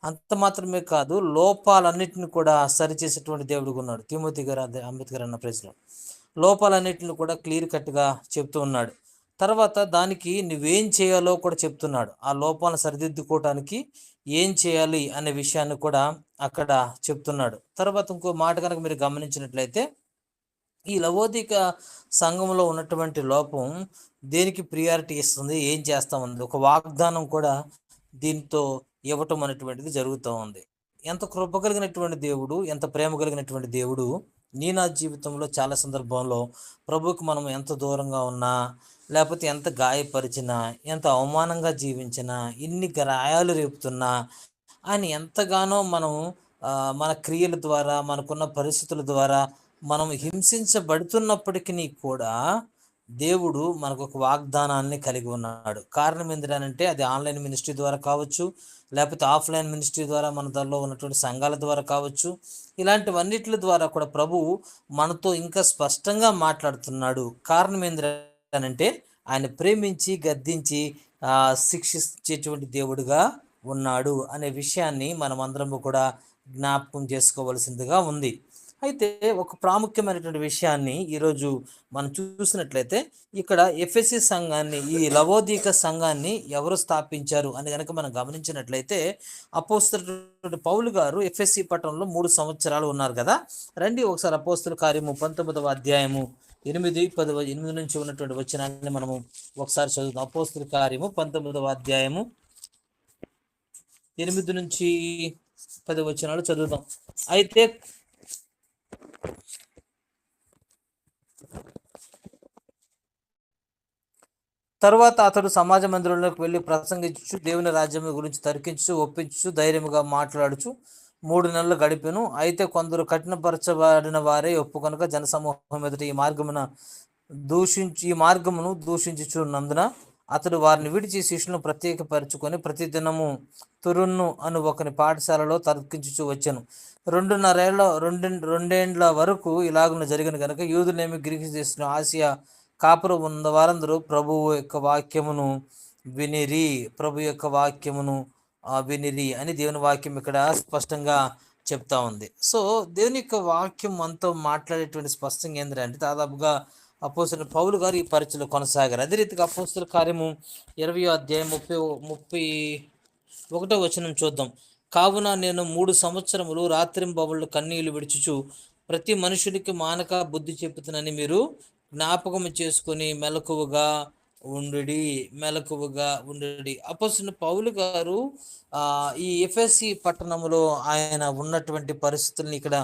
అంత మాత్రమే కాదు, లోపాలన్నిటిని కూడా సరిచేసేటువంటి దేవుడిగా ఉన్నాడు. తిమోతి గారు అంబేద్కర్ అన్న ప్రజలు లోపాలన్నిటిని కూడా క్లియర్ కట్గా చెప్తూ ఉన్నాడు. తర్వాత దానికి నువ్వేం చేయాలో కూడా చెప్తున్నాడు. ఆ లోపాలను సరిదిద్దుకోవటానికి ఏం చేయాలి అనే విషయాన్ని కూడా అక్కడ చెప్తున్నాడు. తర్వాత ఇంకో మాట కనుక మీరు గమనించినట్లయితే, ఈ లవోదిక సంఘంలో ఉన్నటువంటి లోపం దేనికి ప్రియారిటీ ఇస్తుంది, ఏం చేస్తా ఉంది, ఒక వాగ్దానం కూడా దీంతో ఇవ్వటం అనేటువంటిది జరుగుతూ ఉంది. ఎంత కృప కలిగినటువంటి దేవుడు, ఎంత ప్రేమ కలిగినటువంటి దేవుడు. నా జీవితంలో చాలా సందర్భంలో ప్రభువుకి మనం ఎంత దూరంగా ఉన్నా, లేకపోతే ఎంత గాయపరిచినా, ఎంత అవమానంగా జీవించినా, ఇన్ని గాయాలు రేపుతున్నా, ఆయన ఎంతగానో మనం మన క్రియల ద్వారా, మనకున్న పరిస్థితుల ద్వారా మనం హింసించబడుతున్నప్పటికీ కూడా దేవుడు మనకు ఒక వాగ్దానాన్ని కలిగి ఉన్నాడు. కారణం ఏంటంటే, అది ఆన్లైన్ మినిస్ట్రీ ద్వారా కావచ్చు, లేకపోతే ఆఫ్లైన్ మినిస్ట్రీ ద్వారా మన దానిలో ఉన్నటువంటి సంఘాల ద్వారా కావచ్చు. ఇలాంటివన్నిటి ద్వారా కూడా ప్రభువు మనతో ఇంకా స్పష్టంగా మాట్లాడుతున్నాడు. కారణం ఏంటంటే, ఆయన ప్రేమించి గద్దించి శిక్షించేటువంటి దేవుడుగా ఉన్నాడు అనే విషయాన్ని మనం అందరము కూడా జ్ఞాపకం చేసుకోవలసిందిగా ఉంది. అయితే ఒక ప్రాముఖ్యమైనటువంటి విషయాన్ని ఈరోజు మనం చూసినట్లయితే, ఇక్కడ ఎఫెసీ సంఘాన్ని, ఈ లవోదీక సంఘాన్ని ఎవరు స్థాపించారు అని కనుక మనం గమనించినట్లయితే, అపోస్తలుడైన పౌలు గారు ఎఫెసీ పట్టణంలో 3 సంవత్సరాలు ఉన్నారు కదా. రండి ఒకసారి అపోస్తల కార్యము 19వ అధ్యాయము 8 నుంచి ఉన్నటువంటి వచనాన్ని మనము ఒకసారి చదువుతాం. అపోస్తల కార్యము 19వ అధ్యాయము 8 నుంచి 10 వచనాలు చదువుతాం. అయితే తరువాత అతడు సమాజ మందిరంలోకి వెళ్ళి ప్రసంగించు, దేవుని రాజ్యం గురించి తర్కించు, ఒప్పించు, ధైర్యముగా మాట్లాడుచు 3 నెలలు గడిపెను. అయితే కొందరు కఠినపరచబడిన వారే ఒప్పుకొనక జనసమూహం ఎదుట ఈ మార్గమును దూషించుచున్నందున అతడు వారిని విడిచి శిష్యులను ప్రత్యేకపరుచుకొని ప్రతిదినము తురున్ను అను ఒకని పాఠశాలలో తర్కించుచూ వచ్చాను. రెండేండ్ల వరకు ఇలాగున జరిగిన కనుక యూదులేమి, గ్రీకు దేశం, ఆసియా కాపురం ఉన్న వారందరూ ప్రభు యొక్క వాక్యమును వినిరి అని దేవుని వాక్యం ఇక్కడ స్పష్టంగా చెప్తా ఉంది. సో దేవుని యొక్క వాక్యం మనతో మాట్లాడేటువంటి స్పష్టంగా ఏంటంటే, దాదాపుగా అపోస్తలుడైన పౌలు గారు ఈ పరిచయలో కొనసాగారు. అదే రీతిగా అపోస్తల కార్యము 20వ అధ్యాయం 31వ వచనం చూద్దాం. కావున నేను 3 సంవత్సరములు రాత్రింబవళ్ళు కన్నీళ్లు విడుచుచు ప్రతి మనుషునికి మానక బుద్ధి చెప్పుతునని మీరు జ్ఞాపకం చేసుకొని మెలకువగా ఉండుడి. అపోస్తలుడైన పౌలు గారు ఈ ఎఫెసీ పట్టణంలో ఆయన ఉన్నటువంటి పరిస్థితుల్ని ఇక్కడ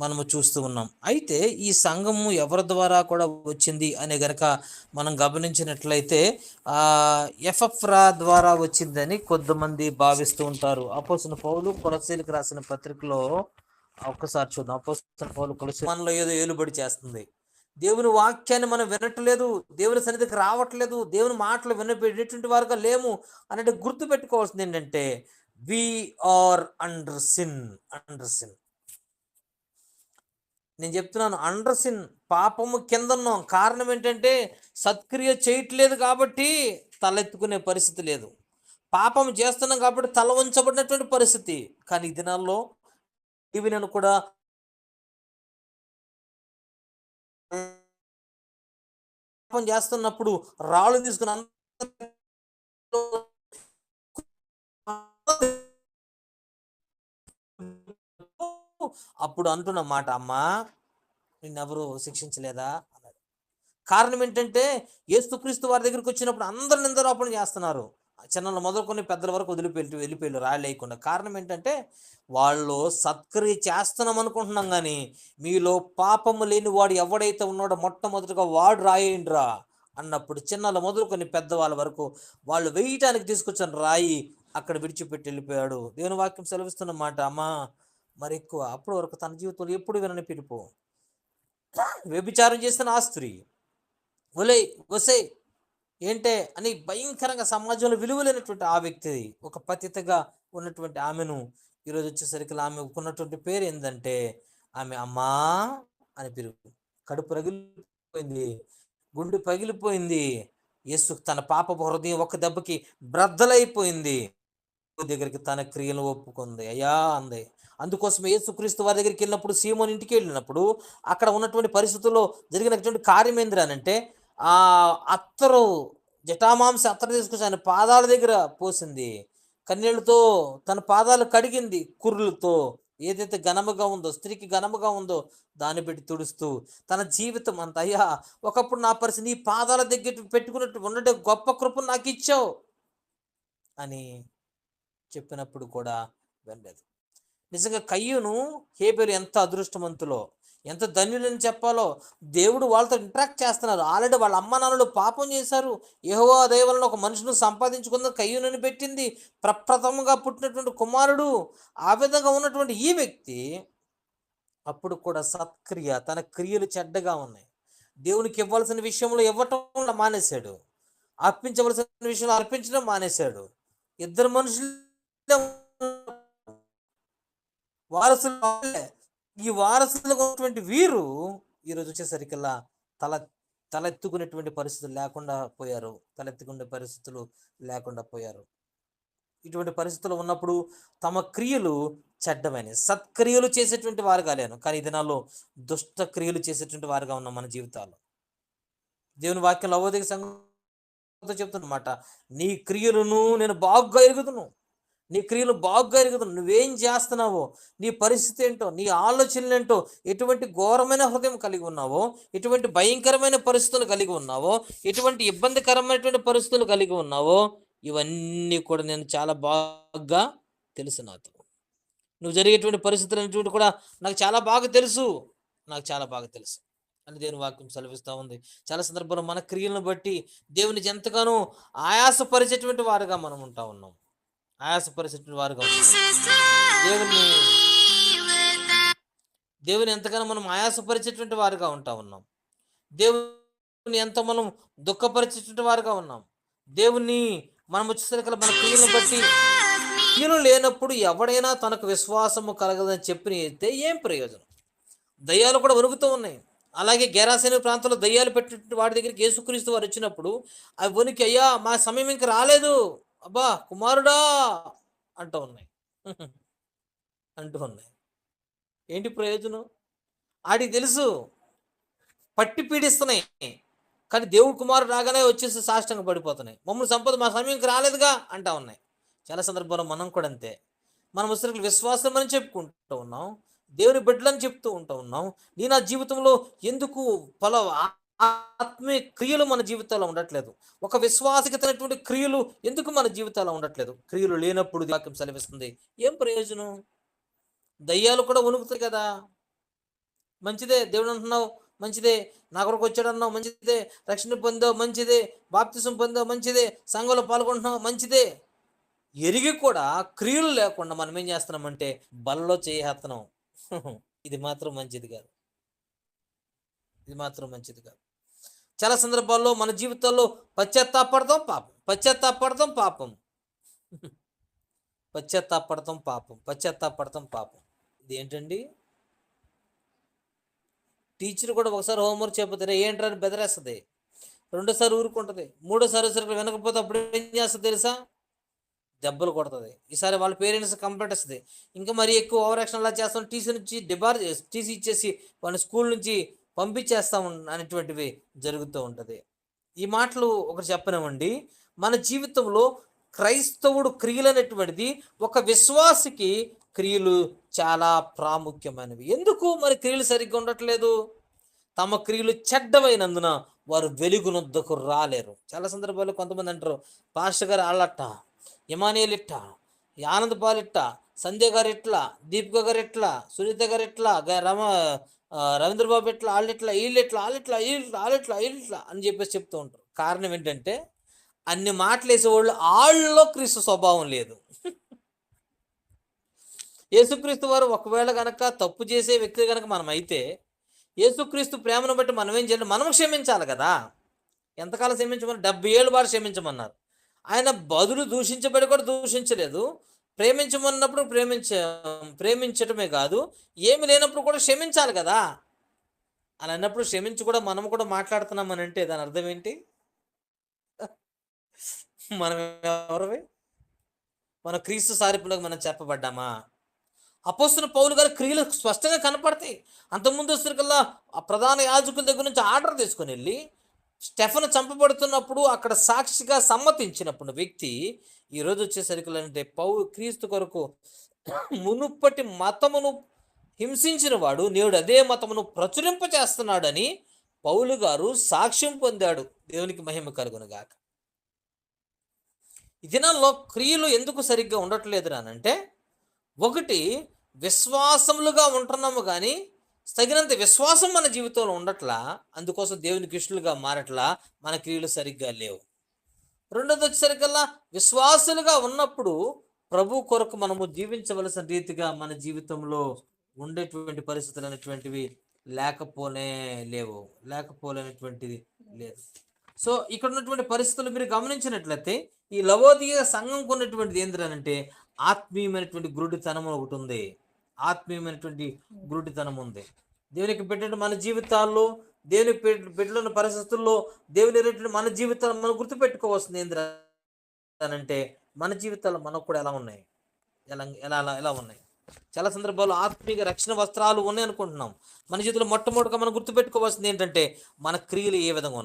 మనము చూస్తూ ఉన్నాం. అయితే ఈ సంఘము ఎవరి ద్వారా కూడా వచ్చింది అనే గనక మనం గమనించినట్లయితే ఎఫెఫ్రా ద్వారా వచ్చిందని కొంతమంది భావిస్తూ ఉంటారు. అపోస్తలుడైన పౌలు కొలస్సీలకు రాసిన పత్రికలో ఒక్కసారి చూద్దాం. అపోస్తలుడైన పౌలు కొలస్సీ మనలో ఏదో ఏలుబడి చేస్తుంది, దేవుని వాక్యాన్ని మనం వినట్లేదు, దేవుని సన్నిధికి రావట్లేదు, దేవుని మాటలు వినేటువంటి వారుగా లేము అంటే గుర్తు పెట్టుకోవాల్సింది ఏంటంటే, వీఆర్ అండర్ సిన్. నేను చెప్తున్నాను, అండర్ సిన్, పాపము కింద ఉన్నాం. కారణం ఏంటంటే, సత్క్రియ చేయట్లేదు కాబట్టి తలెత్తుకునే పరిస్థితి లేదు. పాపం చేస్తున్నాం కాబట్టి తల ఉంచబడినటువంటి పరిస్థితి. కానీ ఈ దినాల్లో ఇవి నేను కూడా పాపం చేస్తున్నప్పుడు రాళ్ళు తీసుకుని అప్పుడు అంటున్న మాట, అమ్మా నిన్నెవరు శిక్షించలేదా అన్నాడు. కారణం ఏంటంటే, యేసుక్రీస్తు వారి దగ్గరికి వచ్చినప్పుడు అందరు నిందారోపణ చేస్తున్నారు. చిన్నలు మొదలుకొని పెద్దల వరకు వెళ్ళిపోయారు రాళ్ళు వేయకుండా. కారణం ఏంటంటే, వాళ్ళు సత్క్రియ చేస్తున్నాం అనుకుంటున్నాం, కానీ మీలో పాపము లేని వాడు ఎవడైతే ఉన్నాడో మొట్టమొదటిగా వాడు రాయేయండిరా అన్నప్పుడు చిన్నలు మొదలుకొని పెద్దవాళ్ళ వరకు వాళ్ళు వేయటానికి తీసుకొచ్చిన రాయి అక్కడ విడిచిపెట్టి వెళ్ళిపోయాడు. దేవుని వాక్యం సెలవిస్తున్న మాట, అమ్మా మరి ఎక్కువ అప్పటి వరకు తన జీవితంలో ఎప్పుడు వినని పిలుపు, వ్యభిచారం చేసిన ఆ స్త్రీ వసే ఏంటే అని భయంకరంగా సమాజంలో విలువలేనటువంటి ఆ వ్యక్తి, ఒక పతితగా ఉన్నటువంటి ఆమెను ఈరోజు వచ్చేసరికి ఆమె ఉన్నటువంటి పేరు ఏంటంటే, ఆమె అమ్మా అని పిలుపు. కడుపు రగిలిపోయింది, గుండె పగిలిపోయింది. యేసు తన పాప హృదయం ఒక దెబ్బకి బ్రద్దలైపోయింది. దగ్గరికి తన క్రియలు ఒప్పుకుంది. అయ్యా అంది. అందుకోసం యేసుక్రీస్తు వారి దగ్గరికి వెళ్ళినప్పుడు, సీమోని ఇంటికి వెళ్ళినప్పుడు అక్కడ ఉన్నటువంటి పరిస్థితుల్లో జరిగినటువంటి కార్యం ఏందిరానంటే, ఆ అత్తరు జటామాంస అత్తరు తీసుకొచ్చి ఆయన పాదాల దగ్గర పోసింది. కన్నీళ్లతో తన పాదాలు కడిగింది కుర్రులతో. ఏదైతే ఘనముగా ఉందో, స్త్రీకి ఘనముగా ఉందో దాన్ని పెట్టి తుడుస్తూ తన జీవితం అంతా, అయ్యా ఒకప్పుడు నా పరిస్థితి నీ పాదాల దగ్గర పెట్టుకున్నట్టు ఉండటే గొప్ప కృపను నాకు ఇచ్చావు అని చెప్పినప్పుడు కూడా వినలేదు. నిజంగా కయ్యూను హేబెలు ఎంత అదృష్టవంతులో, ఎంత ధన్యులని చెప్పాలో. దేవుడు వాళ్ళతో ఇంటరాక్ట్ చేస్తున్నారు. ఆల్రెడీ వాళ్ళ అమ్మ నాన్నలు పాపం చేశారు. యెహోవా దయ వలన ఒక మనుషును సంపాదించుకున్న కయ్యూనని పెట్టింది, ప్రప్రథమంగా పుట్టినటువంటి కుమారుడు. ఆ విధంగా ఉన్నటువంటి ఈ వ్యక్తి అప్పుడు కూడా సత్క్రియ, తన క్రియలు చెడ్డగా ఉన్నాయి. దేవునికి ఇవ్వాల్సిన విషయంలో ఇవ్వటం మానేశాడు, అర్పించవలసిన విషయంలో అర్పించడం మానేశాడు. ఇద్దరు మనుషులు వారసులు వాళ్ళే. ఈ వారసులుగా ఉన్నటువంటి వీరు ఈరోజు వచ్చేసరికల్లా తల తలెత్తుకునేటువంటి పరిస్థితులు లేకుండా పోయారు. తలెత్తుకునే పరిస్థితులు లేకుండా పోయారు. ఇటువంటి పరిస్థితులు ఉన్నప్పుడు తమ క్రియలు చెడ్డమైనవి. సత్క్రియలు చేసేటువంటి వారుగా లేను, కానీ ఈ దినాల్లో దుష్ట క్రియలు చేసేటువంటి వారుగా ఉన్నాం మన జీవితాల్లో. దేవుని వాక్యం లవోదిక సంఘంతో చెప్తున్నమాట, నీ క్రియలను నేను బాగుగా ఎరుగుదును, నీ క్రియలు బాగుగా ఎరుగుదును. నువ్వేం చేస్తున్నావో, నీ పరిస్థితి ఏంటో, నీ ఆలోచనలు ఏంటో, ఎటువంటి ఘోరమైన హృదయం కలిగి ఉన్నావో, ఎటువంటి భయంకరమైన పరిస్థితులు కలిగి ఉన్నావో, ఎటువంటి ఇబ్బందికరమైనటువంటి పరిస్థితులు కలిగి ఉన్నావో, ఇవన్నీ కూడా నేను చాలా బాగా తెలుసు. నువ్వు జరిగేటువంటి పరిస్థితులు అనేటువంటి కూడా నాకు చాలా బాగా తెలుసు, నాకు చాలా బాగా తెలుసు అని దేవుని వాక్యం సెలవిస్తూ ఉంది. చాలా సందర్భాల్లో మన క్రియలను బట్టి దేవునికి ఎంతగానో ఆయాసపరిచేటువంటి వారుగా మనం ఉంటా ఉన్నాం. ఆయాసపరిచేటువంటి వారుగా ఉన్నాం. దేవుని దేవుని ఎంతగానో మనం ఆయాసపరిచేటువంటి వారుగా ఉంటా ఉన్నాం. దేవుని ఎంత మనం దుఃఖపరిచేటువంటి వారుగా ఉన్నాం. దేవుని మనం వచ్చేసరికి మన క్రియలను బట్టి, క్రియలు లేనప్పుడు ఎవడైనా తనకు విశ్వాసము కలగదని చెప్పి అయితే ఏం ప్రయోజనం? దయ్యాలు కూడా వణుకుతూ ఉన్నాయి. అలాగే గెరాసేను ప్రాంతంలో దయ్యాలు పెట్టిన వాడి దగ్గరికి యేసుక్రీస్తు వారు వచ్చినప్పుడు అవి వణికి, అయ్యా మా సమయం ఇంక రాలేదు, అబ్బా కుమారుడా అంటూ ఉన్నాయి. అంటూ ఉన్నాయి. ఏంటి ప్రయోజనం? ఆడికి తెలుసు పట్టి పీడిస్తున్నాయి, కానీ దేవుడు కుమారుడు రాగానే వచ్చేసి సాష్టంగా పడిపోతున్నాయి. మమ్మల్ని సంపద మా సమయంకి రాలేదుగా అంటా ఉన్నాయి. చాలా సందర్భాల్లో మనం కూడా అంతే. మనం ముస్లింలు విశ్వాసం అని చెప్పుకుంటూ ఉన్నాం, దేవుని బిడ్డలని చెప్తూ ఉంటూ ఉన్నాం. నీ నా జీవితంలో ఎందుకు ఆత్మీయ క్రియలు మన జీవితాల్లో ఉండట్లేదు? ఒక విశ్వాసగతమైనటువంటి క్రియలు ఎందుకు మన జీవితాల్లో ఉండట్లేదు? క్రియలు లేనప్పుడు వాక్యం సెలవిస్తుంది, ఏం ప్రయోజనం? దయ్యాలు కూడా వణుకుతాయి కదా. మంచిదే దేవుడు అంటున్నావు, మంచిదే, నా కొరకు వచ్చాడన్నావు, మంచిదే, రక్షణ పొందావు, మంచిదే, బాప్తిసం పొందావు, మంచిదే, సంఘంలో పాల్గొంటున్నావు, మంచిదే. ఎరిగి కూడా క్రియలు లేకుండా మనం ఏం చేస్తున్నామంటే బలలో చేయేస్తున్నాం. ఇది మాత్రం మంచిది కాదు, ఇది మాత్రం మంచిది కాదు. చాలా సందర్భాల్లో మన జీవితాల్లో పశ్చాత్తాపడతాం పాపం, పశ్చాత్తాపడతాం పాపం, పశ్చాత్తాపడతాం పాపం, పశ్చాత్తాపడతాం పాపం. ఇది ఏంటండి? టీచర్ కూడా ఒకసారి హోంవర్క్ చెప్పితే ఏంటని బెదిరేస్తుంది, రెండోసారి ఊరుకుంటుంది, మూడోసారి సరికి వినకపోతే అప్పుడు ఏం చేస్తుంది తెలుసా? దెబ్బలు కొడుతుంది. ఈసారి వాళ్ళ పేరెంట్స్ కంప్లైంట్ వస్తుంది. ఇంకా మరీ ఎక్కువ ఓవర్ యాక్షన్ అలా చేస్తాం, టీసీ నుంచి టీసీ ఇచ్చేసి వాళ్ళ స్కూల్ నుంచి పంపించేస్తాం అనేటువంటివి జరుగుతూ ఉంటుంది. ఈ మాటలు ఒకటి చెప్పనివ్వండి, మన జీవితంలో క్రైస్తవుడు క్రియలు అనేటువంటిది, ఒక విశ్వాసికి క్రియలు చాలా ప్రాముఖ్యమైనవి. ఎందుకు మరి క్రియలు సరిగ్గా ఉండట్లేదు? తమ క్రియలు చెడ్డమైనందున వారు వెలుగునొద్దకు రాలేరు. చాలా సందర్భాల్లో కొంతమంది అంటారు, పాస్టర్ గారు వాళ్ళట్ట, ఇమానియల్ ఇట్ట, ఆనంద్ పాల్ ఇట్ట, సంధ్య గారు ఇట్లా, దీపిక గారు ఇట్లా, సునీత గారు ఇట్లా, రవీంద్రబాబు ఇట్లా, వాళ్ళిట్లా, వీళ్ళిట్లా, వాళ్ళిట్లా, వీళ్ళిట్లా, వాళ్ళిట్లా, వీళ్ళిట్లా అని చెప్పేసి చెప్తూ ఉంటారు. కారణం ఏంటంటే అన్ని మాటలు వేసేవాళ్ళు వాళ్ళలో క్రీస్తు స్వభావం లేదు. యేసుక్రీస్తు వారు ఒకవేళ కనుక తప్పు చేసే వ్యక్తి కనుక మనం అయితే, యేసుక్రీస్తు ప్రేమను బట్టి మనం ఏం చేయాలి? మనం క్షమించాలి కదా. ఎంతకాలం క్షమించమన్నారు? 70 ఏళ్ళు వారు క్షమించమన్నారు. ఆయన బదులు దూషించబడి కూడా దూషించలేదు. ప్రేమించమన్నప్పుడు ప్రేమించటమే కాదు, ఏమి లేనప్పుడు కూడా క్షమించాలి కదా. అలా అన్నప్పుడు క్షమించి కూడా మనం కూడా మాట్లాడుతున్నామని అంటే దాని అర్థం ఏంటి? మనం ఎవరివి? మన క్రీస్తు సారూప్యంలోకి మనం చెప్పబడ్డామా? అపోస్తలుడైన పౌలు గారి క్రియలు స్పష్టంగా కనపడతాయి. అంతకుముందు వచ్చేసరికల్లా ఆ ప్రధాన యాజకుల దగ్గర నుంచి ఆర్డర్ తీసుకొని వెళ్ళి స్టెఫను చంపబడుతున్నప్పుడు అక్కడ సాక్షిగా సమ్మతించినప్పుడు వ్యక్తి ఈరోజు వచ్చేసరికి అంటే క్రీస్తు కొరకు మునుపటి మతమును హింసించిన వాడు నేడు అదే మతమును ప్రచురింప చేస్తున్నాడని పౌలు గారు సాక్ష్యం పొందాడు. దేవునికి మహిమ కలుగునుగాక. ఈ దినాల్లో క్రియలు ఎందుకు సరిగ్గా ఉండట్లేదు రానంటే, ఒకటి, విశ్వాసములుగా ఉంటున్నాము కానీ తగినంత విశ్వాసం మన జీవితంలో ఉండట్లా, అందుకోసం దేవునికి ఇష్టలుగా మారట్లా, మన క్రియలు సరిగ్గా లేవు. రెండోది వచ్చేసరికల్లా విశ్వాసులుగా ఉన్నప్పుడు ప్రభు కొరకు మనము జీవించవలసిన రీతిగా మన జీవితంలో ఉండేటువంటి పరిస్థితులు అనేటువంటివి లేకపోలేనటువంటిది లేదు. సో ఇక్కడ ఉన్నటువంటి పరిస్థితులు మీరు గమనించినట్లయితే ఈ లవోదియ సంఘంకు ఉన్నటువంటిది ఏంటంటే ఆత్మీయమైనటువంటి గురుడితనం ఒకటి ఉంది. ఆత్మీయమైనటువంటి గురుడితనం ఉంది. దేవునికి పెట్టిన మన జీవితాల్లో, దేవునికి పెట్టిన పరిస్థితుల్లో దేవుని మన జీవితాలు మనం గుర్తుపెట్టుకోవాల్సింది ఏంటంటే మన జీవితాలు మనకు కూడా ఎలా ఉన్నాయి, ఎలా ఉన్నాయి. చాలా సందర్భాల్లో ఆత్మీయ రక్షణ వస్త్రాలు ఉన్నాయి అనుకుంటున్నాం. మన జీవితంలో మొట్టమొదటిగా మనం గుర్తుపెట్టుకోవాల్సింది ఏంటంటే మన క్రియలు ఏ విధంగా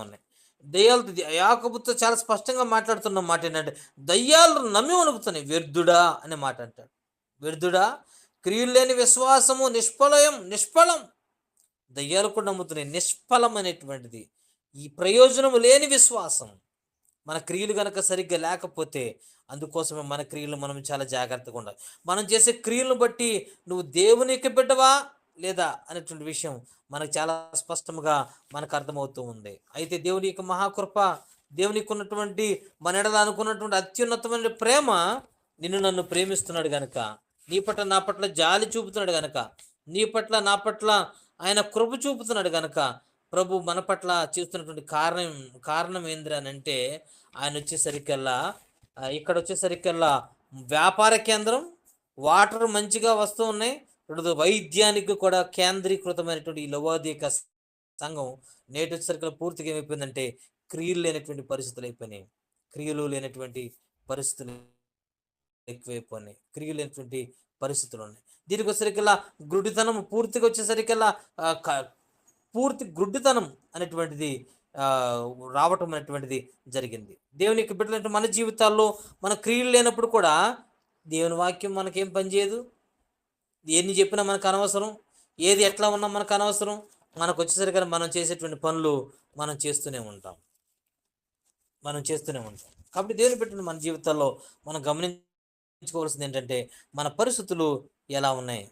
ఉన్నాయి. దయ్యాలు యాకోబుతో చాలా స్పష్టంగా మాట్లాడుతున్న మాట ఏంటంటే దయ్యాలు నమ్మి వణుకుతున్నాయి. వ్యర్థుడా అనే మాట అంటాడు. వ్యర్థుడా, క్రియలు లేని విశ్వాసము నిష్ఫలం. దయ్యాలు కూడా నమ్ముతున్నాయి. నిష్ఫలం అనేటువంటిది ఈ ప్రయోజనం లేని విశ్వాసం. మన క్రియలు కనుక సరిగ్గా లేకపోతే అందుకోసమే మన క్రియలు మనం చాలా జాగ్రత్తగా ఉండాలి. మనం చేసే క్రియలను బట్టి నువ్వు దేవునికి బిడ్డవా లేదా అనేటువంటి విషయం మనకు చాలా స్పష్టంగా మనకు అర్థమవుతూ ఉంది. అయితే దేవుని యొక్క మహాకృప, దేవునికి ఉన్నటువంటి మన ఎడల అనుకున్నటువంటి అత్యున్నతమైన ప్రేమ నిన్ను నన్ను ప్రేమిస్తున్నాడు గనక, నీ పట్ల నా పట్ల జాలి చూపుతున్నాడు గనక, నీ పట్ల నా పట్ల ఆయన కృప చూపుతున్నాడు గనక ప్రభు మన పట్ల చేస్తున్నటువంటి కారణం ఏంద్రనంటే ఆయన ఇక్కడ వచ్చేసరికల్లా వ్యాపార కేంద్రం, వాటర్ మంచిగా వస్తూ ఉన్నాయి. రెండు, వైద్యానికి కూడా కేంద్రీకృతమైనటువంటి ఈ లవోదిక సంఘం నేటి వచ్చేసరికి పూర్తిగా ఏమైపోయిందంటే క్రియలు లేనటువంటి పరిస్థితులు అయిపోయినాయి. క్రియలు లేనటువంటి పరిస్థితులు ఎక్కువైపోయినాయి. క్రియలు లేనటువంటి పరిస్థితులు ఉన్నాయి. దీనికి వచ్చేసరికల్లా గుడ్డితనం పూర్తిగా వచ్చేసరికల్లా పూర్తి గుడ్డితనం అనేటువంటిది రావటం అనేటువంటిది జరిగింది. దేవునికి బిడ్డలంటే మన జీవితాల్లో మన క్రియలు లేనప్పుడు కూడా దేవుని వాక్యం మనకేం పనిచేయదు. ఎన్ని చెప్పినా మనకు అనవసరం, ఏది ఎట్లా ఉన్నా మనకు అనవసరం. మనకు వచ్చేసరికి మనం చేసేటువంటి పనులు మనం చేస్తూనే ఉంటాం. కాబట్టి దేవుని పెట్టిన మన జీవితాల్లో మనం గమనించుకోవాల్సింది ఏంటంటే మన పరిస్థితులు ఎలా ఉన్నాయి.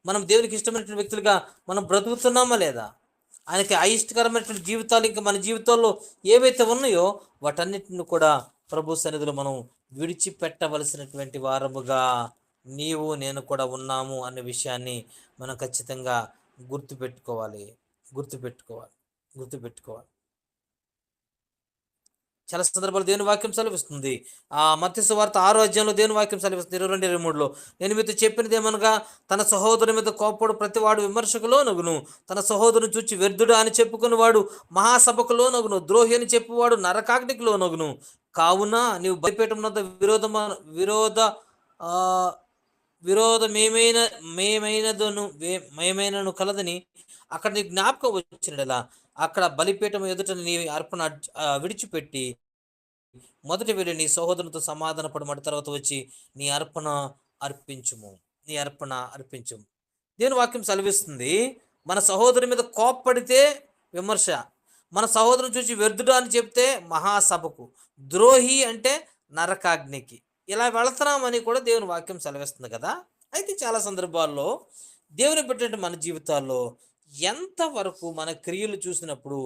మనం దేవునికి ఇష్టమైనటువంటి వ్యక్తులుగా మనం బ్రతుకుతున్నామా లేదా, ఆయనకి అయిష్టకరమైనటువంటి జీవితాలు ఇంకా మన జీవితాల్లో ఏవైతే ఉన్నాయో వాటన్నిటిని కూడా ప్రభు సన్నిధిలో మనం విడిచిపెట్టవలసినటువంటి వారముగా నీవు నేను కూడా ఉన్నాము అనే విషయాన్ని మనం ఖచ్చితంగా గుర్తుపెట్టుకోవాలి. చాలా సందర్భాలు దేవుని వాక్యం సెలవిస్తుంది. మత్తయి సువార్త 6వ అధ్యాయంలో దేవుని వాక్యం సెలవిస్తుంది 22-23లో, నేను మీతో చెప్పినదేమనగా తన సహోదరుని మీద కోపడు ప్రతివాడు విమర్శకులోనగును, తన సహోదరుని చూచి వ్యర్థుడు అని చెప్పుకునేవాడు మహాసభకులోనగును, ద్రోహి అని చెప్పువాడు నరకాగ్నికిలోనగును. కావున నీవు బలిపీఠం వద్ద విరోధమేమైనను కలదని అక్కడ నీ జ్ఞాపకం వచ్చినలా అక్కడ బలిపీఠం ఎదుట నీ అర్పణ విడిచిపెట్టి మొదటి వెళ్ళి నీ సహోదరునితో సమాధాన పడమట, తర్వాత వచ్చి నీ అర్పణ అర్పించుము. దేవుని వాక్యం సెలవిస్తుంది, మన సహోదరు మీద కోప్పడితే విమర్శ, మన సహోదరుని చూసి వ్యర్థుడు అని చెప్తే మహాసభకు, ద్రోహి అంటే నరకాగ్నికి, ఇలా వెళుతున్నామని కూడా దేవుని వాక్యం సెలవిస్తుంది కదా. అయితే చాలా సందర్భాల్లో దేవుని పెట్టినట్టు మన జీవితాల్లో ఎంతవరకు మన క్రియలు చూసినప్పుడు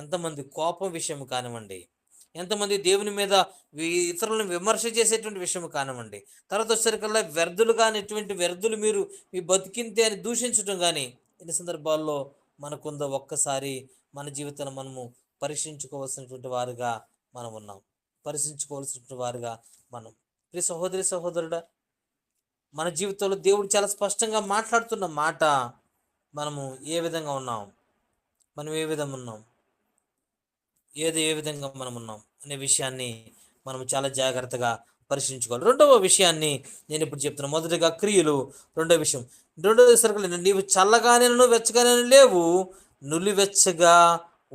ఎంతమంది కోపం విషయం కానివ్వండి, ఎంతమంది దేవుని మీద ఇతరులను విమర్శ చేసేటువంటి విషయం కానివ్వండి, తర్వాత వచ్చేసరికల్లా వ్యర్థులు మీరు మీ బతికింతే అని దూషించడం కానీ ఎన్ని సందర్భాల్లో మనకుందో ఒక్కసారి మన జీవితాన్ని మనము పరీక్షించుకోవాల్సినటువంటి వారుగా మనం ఉన్నాం. ప్రియ సహోదరి సహోదరుడా, మన జీవితంలో దేవుడు చాలా స్పష్టంగా మాట్లాడుతున్న మాట, మనం ఏ విధంగా ఉన్నాం. ఏ విధంగా మనం ఉన్నాం అనే విషయాన్ని మనం చాలా జాగ్రత్తగా పరిశీలించుకోవాలి. రెండవ విషయాన్ని నేను ఇప్పుడు చెప్తున్నాను. మొదటిగా క్రియలు, రెండవ విషయం. రెండవ సరుకులు, నీవు చల్లగానే వెచ్చగానే లేవు, నులివెచ్చగా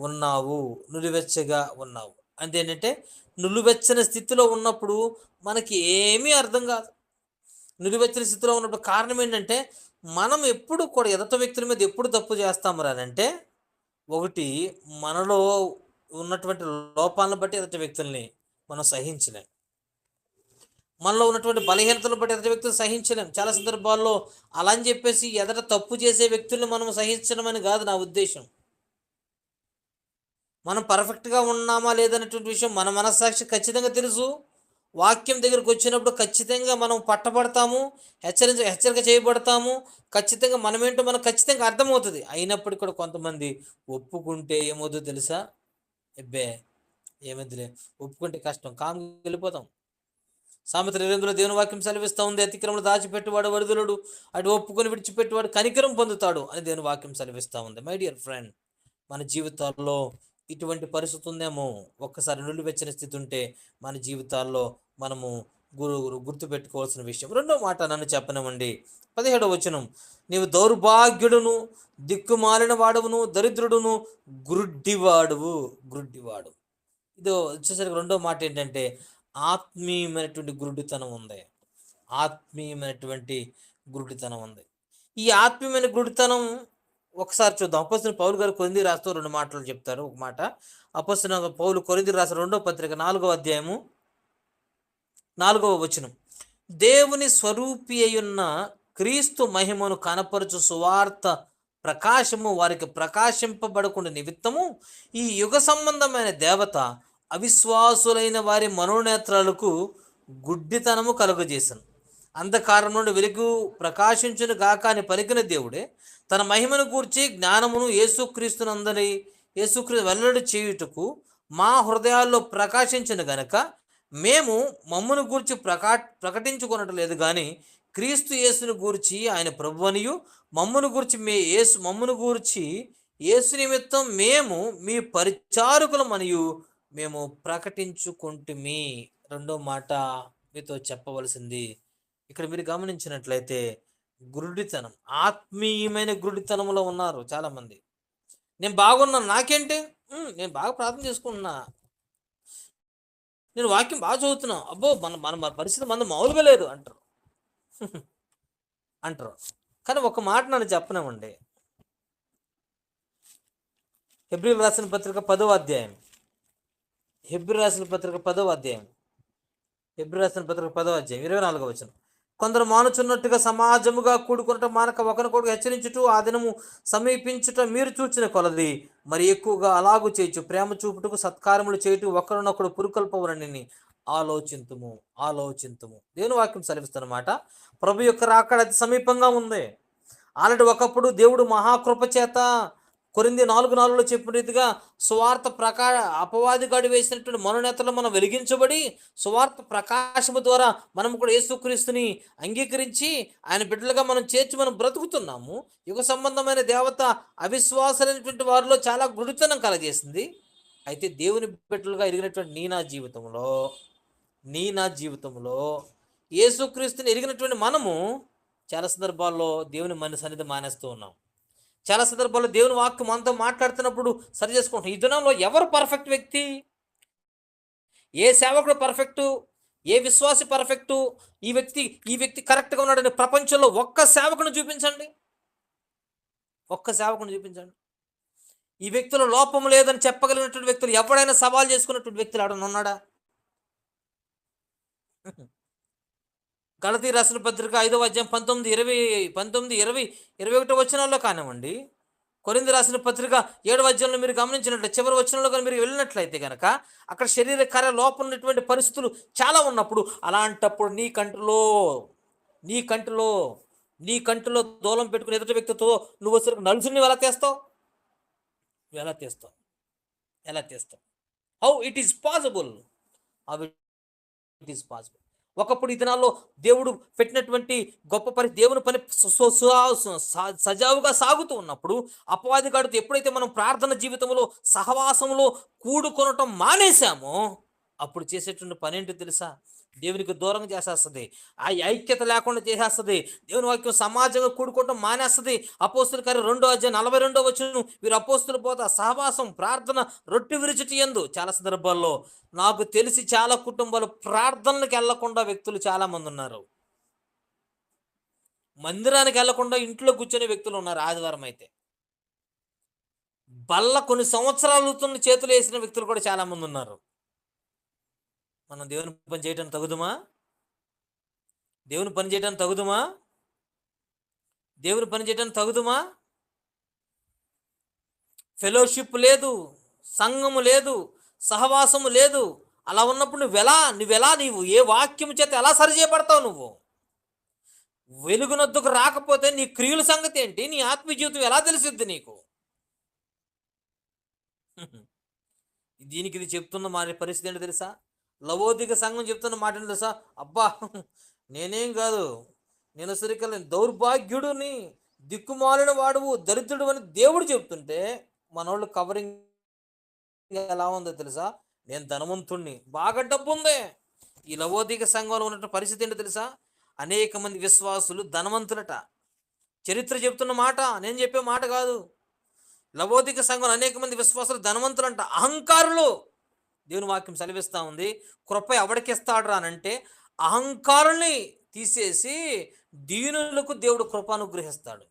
ఉన్నావు, నులివెచ్చగా ఉన్నావు. అంటే ఏంటంటే నులివెచ్చని స్థితిలో ఉన్నప్పుడు మనకి ఏమీ అర్థం కాదు. నులివెచ్చని స్థితిలో ఉన్నప్పుడు కారణం ఏంటంటే మనం ఎప్పుడు కూడా ఎదుటి వ్యక్తుల మీద ఎప్పుడు తప్పు చేస్తాము రానంటే, ఒకటి మనలో ఉన్నటువంటి లోపాలను బట్టి ఎదుటి వ్యక్తుల్ని మనం సహించలేం. మనలో ఉన్నటువంటి బలహీనతలను బట్టి ఎదుటి వ్యక్తులు సహించలేం. చాలా సందర్భాల్లో అలా అని చెప్పేసి ఎదట తప్పు చేసే వ్యక్తుల్ని మనం సహించడం అని కాదు నా ఉద్దేశం. మనం పర్ఫెక్ట్గా ఉన్నామా లేదనేటువంటి విషయం మన మనస్సాక్షి ఖచ్చితంగా తెలుసు. వాక్యం దగ్గరికి వచ్చినప్పుడు ఖచ్చితంగా మనం పట్టబడతాము, హెచ్చరిక చేయబడతాము. ఖచ్చితంగా మనమేంటో మనకు ఖచ్చితంగా అర్థమవుతుంది. అయినప్పటికీ కూడా కొంతమంది ఒప్పుకుంటే ఏమవుతుందో తెలుసా? ఎబ్బే ఏమద్దులే, ఒప్పుకుంటే కష్టం, కామ్గా వెళ్ళిపోతాం. సామెత 22లో దేవుని వాక్యం సెలవిస్తూ ఉంది, అతిక్రమలు దాచిపెట్టువాడు వరుదులుడు, అటు ఒప్పుకొని విడిచిపెట్టువాడు కనికరం పొందుతాడు అని దేవుని వాక్యం సెలవిస్తూ ఉంది. మై డియర్ ఫ్రెండ్, మన జీవితాల్లో ఇటువంటి పరిస్థితి ఉందేమో. ఒక్కసారి నులివెచ్చని స్థితి ఉంటే మన జీవితాల్లో మనము గుర్తుపెట్టుకోవాల్సిన విషయం. రెండో మాట నన్ను చెప్పనివ్వండి. 17వ వచనం, నీవు దౌర్భాగ్యుడును, దిక్కుమాలిన వాడువును, దరిద్రుడును, గురుడ్డివాడు. ఇదో వచ్చేసరికి రెండో మాట ఏంటంటే ఆత్మీయమైనటువంటి గురుడితనం ఉంది. ఆత్మీయమైనటువంటి గురుడితనం ఉంది. ఈ ఆత్మీయమైన గురుడితనం ఒకసారి చూద్దాం. అపోస్తలుడైన పౌలు గారు కొరింథీ రాస్తూ రెండు మాటలు చెప్తారు. ఒక మాట అపోస్తలుడైన పౌలు కొరింథీ రాసిన 2వ పత్రిక 4వ అధ్యాయము 4వ వచనం, దేవుని స్వరూపి అయ్యున్న క్రీస్తు మహిమను కనపరచు సువార్త ప్రకాశము వారికి ప్రకాశింపబడకుండా నిమిత్తము ఈ యుగ సంబంధమైన దేవత అవిశ్వాసులైన వారి మనోనేత్రాలకు గుడ్డితనము కలుగజేసను. అంధకారం నుండి వెలుగు ప్రకాశించును గాక అని పలికిన దేవుడే తన మహిమను గూర్చి జ్ఞానమును యేసుక్రీస్తు వెల్లడి చేయుటకు మా హృదయాల్లో ప్రకాశించను గనక మేము మమ్మును గూర్చి ప్రకటించుకొనటం లేదు కానీ క్రీస్తు యేసును గూర్చి ఆయన ప్రభువనియు మమ్మును గూర్చి యేసు నిమిత్తం మేము మీ పరిచారకులమనియు మేము ప్రకటించుకుంటుమి. రెండో మాట మీతో చెప్పవలసింది, ఇక్కడ మీరు గమనించినట్లయితే గురుడితనం, ఆత్మీయమైన గురుడితనంలో ఉన్నారు చాలామంది. నేను బాగున్నాను, నాకేంటి, నేను బాగా ప్రార్థన చేసుకుంటున్నా, నేను వాక్యం బాగా చదువుతున్నా, అబ్బో మన పరిస్థితి మన మామూలుగా లేదు అంటారు. కానీ ఒక మాట నన్ను చెప్పనివ్వండి. హెబ్రీయులకు రాసిన పత్రిక 10వ అధ్యాయం, హెబ్రీయులకు రాసిన పత్రిక 10వ అధ్యాయం 24వ వచనం, కొందరు మానుచున్నట్టుగా సమాజముగా కూడుకున్నట్టు మానక ఒకరికొకరు హెచ్చరించుటూ ఆ దినము సమీపించుట మీరు చూచిన కొలది మరి ఎక్కువగా అలాగూ చేయొచ్చు. ప్రేమ చూపుటకు సత్కారములు చేయుటకు ఒకరినొకడు పురుకొల్పవరని ఆలోచింతుము. దేవుని వాక్యం సెలవిస్తున్నమాట. ప్రభు యొక్క రాకడ అతి సమీపంగా ఉంది. ఆల్రెడీ ఒకప్పుడు దేవుడు మహాకృప చేత కొరింథీ 4:4లో చెప్పిన రీతిగా సువార్త అపవాదిగాడు వేసినటువంటి మనోనేతలు మనం వెలిగించబడి సువార్త ప్రకాశము ద్వారా మనం కూడా యేసుక్రీస్తుని అంగీకరించి ఆయన బిడ్డలుగా మనం చేర్చి మనం బ్రతుకుతున్నాము. యుగ సంబంధమైన దేవత అవిశ్వాసమైనటువంటి వారిలో చాలా గుడితనం కలగజేసింది. అయితే దేవుని బిడ్డలుగా ఎరిగినటువంటి నీ నా జీవితంలో యేసుక్రీస్తుని ఎరిగినటువంటి మనము చాలా సందర్భాల్లో దేవుని సన్నిధి మానేస్తూ ఉన్నాం. చాలా సందర్భాల్లో దేవుని వాక్యం మనతో మాట్లాడుతున్నప్పుడు సరి చేసుకుంటాం. ఈ దినంలో ఎవరు పర్ఫెక్ట్ వ్యక్తి, ఏ సేవకుడు పర్ఫెక్టు, ఏ విశ్వాసి పర్ఫెక్టు, ఈ వ్యక్తి కరెక్ట్గా ఉన్నాడని ప్రపంచంలో ఒక్క సేవకుని చూపించండి. ఈ వ్యక్తిలో లోపం లేదని చెప్పగలిగినటువంటి వ్యక్తులు ఎవడైనా సవాల్ చేసుకున్నటువంటి వ్యక్తులు ఎవడన్నా ఉన్నాడా? గలతీ రాసిన పత్రిక 5వ అధ్యాయం 19, 20, 21 వచనాల్లో కానివ్వండి, కొరింథీ రాసిన పత్రిక 7వ అధ్యాయంలో మీరు గమనించినట్లయితే చివరి వచనంలో కానీ మీరు వెళ్ళినట్లయితే కనుక అక్కడ శరీర కార్య లోపం ఉన్నటువంటి పరిస్థితులు చాలా ఉన్నప్పుడు, అలాంటప్పుడు నీ కంటిలో దూలం పెట్టుకుని ఎదుటి వ్యక్తితో నువ్వు అసలు నలుసుని ఎలా తీస్తావు? How it is possible? ఒకప్పుడు ఈ దినాల్లో దేవుడు పెట్టినటువంటి గొప్ప పని, దేవుని పని సజావుగా సాగుతూ ఉన్నప్పుడు అపవాదిగాడితో ఎప్పుడైతే మనం ప్రార్థన జీవితంలో సహవాసంలో కూడుకొనటం మానేశామో అప్పుడు చేసేటువంటి పని ఏంటో తెలుసా? దేవునికి దూరం చేసేస్తుంది. ఆ ఐక్యత లేకుండా చేసేస్తుంది. దేవుని వాక్యం సమాజంగా కూడుకోవటం మానేస్తుంది. అపోస్తుల కార్యం 2 అధ్యాయం 42 వీరు అపోస్తుల బోధ సహవాసం ప్రార్థన రొట్టె విరుచుటి యందు చాలా సందర్భాల్లో నాకు తెలిసి చాలా కుటుంబాలు ప్రార్థనలకు వెళ్లకుండా వ్యక్తులు చాలా మంది ఉన్నారు. మందిరానికి వెళ్లకుండా ఇంట్లో కూర్చొని వ్యక్తులు ఉన్నారు. ఆదివారం అయితే కొన్ని సంవత్సరాలు చేతులు వేసిన వ్యక్తులు కూడా చాలా మంది ఉన్నారు. మనం దేవుని పని చేయడానికి తగుదుమా? దేవుని పని చేయడానికి తగుదుమా? దేవుని పని చేయడానికి తగుదుమా? ఫెలోషిప్ లేదు, సంఘము లేదు, సహవాసము లేదు. అలా ఉన్నప్పుడు నీవు ఏ వాక్యము చేత ఎలా సరిచేయబడతావు? నువ్వు వెలుగునొద్దకు రాకపోతే నీ క్రియల సంగతి ఏంటి? నీ ఆత్మీయ జీవితం ఎలా తెలిసిద్ది నీకు? దీనికి ఇది చెప్తున్న మా పరిస్థితి ఏంటో తెలుసా? లవోదిక సంఘం చెప్తున్న మాట ఏంటో తెలుసా? అబ్బా, నేనేం కాదు, నేను సరికల్ని దౌర్భాగ్యుడుని, దిక్కుమాలిన వాడువు, దరిద్రుడు అని దేవుడు చెప్తుంటే మనోళ్ళు కవరింగ్ ఎలా ఉందో తెలుసా? నేను ధనవంతుణ్ణి, బాగా డబ్బు ఉంది. ఈ లవోదిక సంఘంలో ఉన్న పరిస్థితి ఏంటో తెలుసా? అనేక మంది విశ్వాసులు ధనవంతులట. చరిత్ర చెప్తున్న మాట, నేను చెప్పే మాట కాదు. లవోదిక సంఘంలో అనేక మంది విశ్వాసులు ధనవంతులంట, అహంకారులు. దేవుని వాక్యం సెలవిస్తూ ఉంది, కృప ఎవడికిస్తాడు రానంటే అహంకారుల్ని తీసేసి దీనులకు దేవుడు కృప అనుగ్రహిస్తాడు.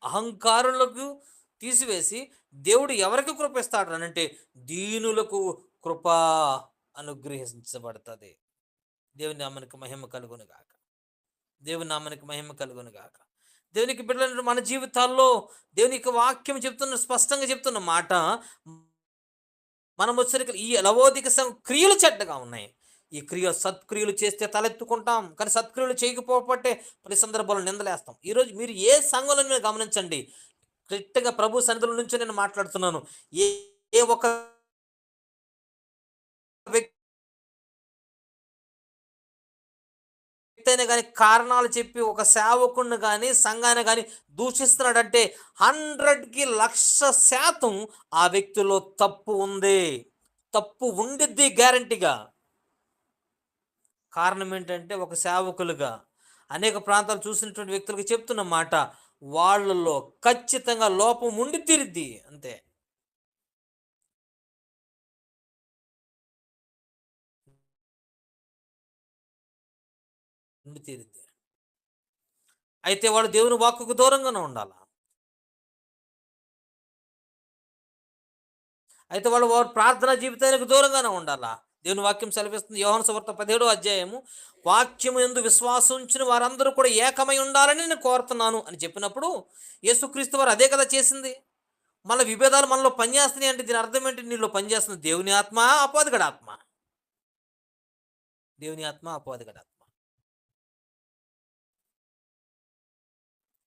అహంకారులకు తీసివేసి దేవుడు ఎవరికి కృప ఇస్తాడు అనంటే దీనులకు కృప అనుగ్రహించబడుతుంది. దేవుని నామానికి మహిమ కలుగును గాక. దేవుని నామానికి మహిమ కలుగును గాక. దేవునికి బిడ్డలైన మన జీవితాల్లో దేవుని యొక్క వాక్యం చెప్తున్న, స్పష్టంగా చెప్తున్న మాట, మనం వచ్చరికి ఈ లవోదిక క్రియలు చెడ్డగా ఉన్నాయి. ఈ సత్క్రియలు చేస్తే తలెత్తుకుంటాం, కానీ సత్క్రియలు చేయకపోతే ప్రతి సందర్భాల్లో నిందలేస్తాం. ఈరోజు మీరు ఏ సంఘంలో మీరు గమనించండి, కరెక్ట్గా ప్రభు సన్నిధుల నుంచి నేను మాట్లాడుతున్నాను. ఏ ఏ ఒక వ్యక్తి అయినా కానీ కారణాలు చెప్పి ఒక సేవకుడిని కానీ సంఘాన్ని కానీ దూషిస్తున్నాడంటే 100కి 1,00,000% ఆ వ్యక్తిలో తప్పు ఉంది, తప్పు ఉండిద్ది గ్యారంటీగా. కారణం ఏంటంటే ఒక సేవకులుగా అనేక ప్రాంతాలు చూసినటువంటి వ్యక్తులకు చెప్తున్న మాట, వాళ్ళలో ఖచ్చితంగా లోపం ఉండి తీరిద్ది అంతే. ఉండి తీరిద్ది. అయితే వాళ్ళు దేవుని వాక్కుకు దూరంగానే ఉండాలి. అయితే వారు ప్రార్థనా జీవితానికి దూరంగానే ఉండాలా. దేవుని వాక్యం సెలవిస్తుంది, యోహాను సువార్త 17వ అధ్యాయము, వాక్యము యందు విశ్వాసం ఉంచిన వారందరూ కూడా ఏకమై ఉండాలని నేను కోరుతున్నాను అని చెప్పినప్పుడు యేసుక్రీస్తు వారు అదే కదా చేసింది. మన విభేదాలు మనలో పనిచేస్తున్నాయి అంటే దీని అర్థం ఏంటి? నీలో పనిచేస్తుంది దేవుని ఆత్మ, అపవాదిగడ ఆత్మ. దేవుని ఆత్మ, అపవాదిగడ ఆత్మ.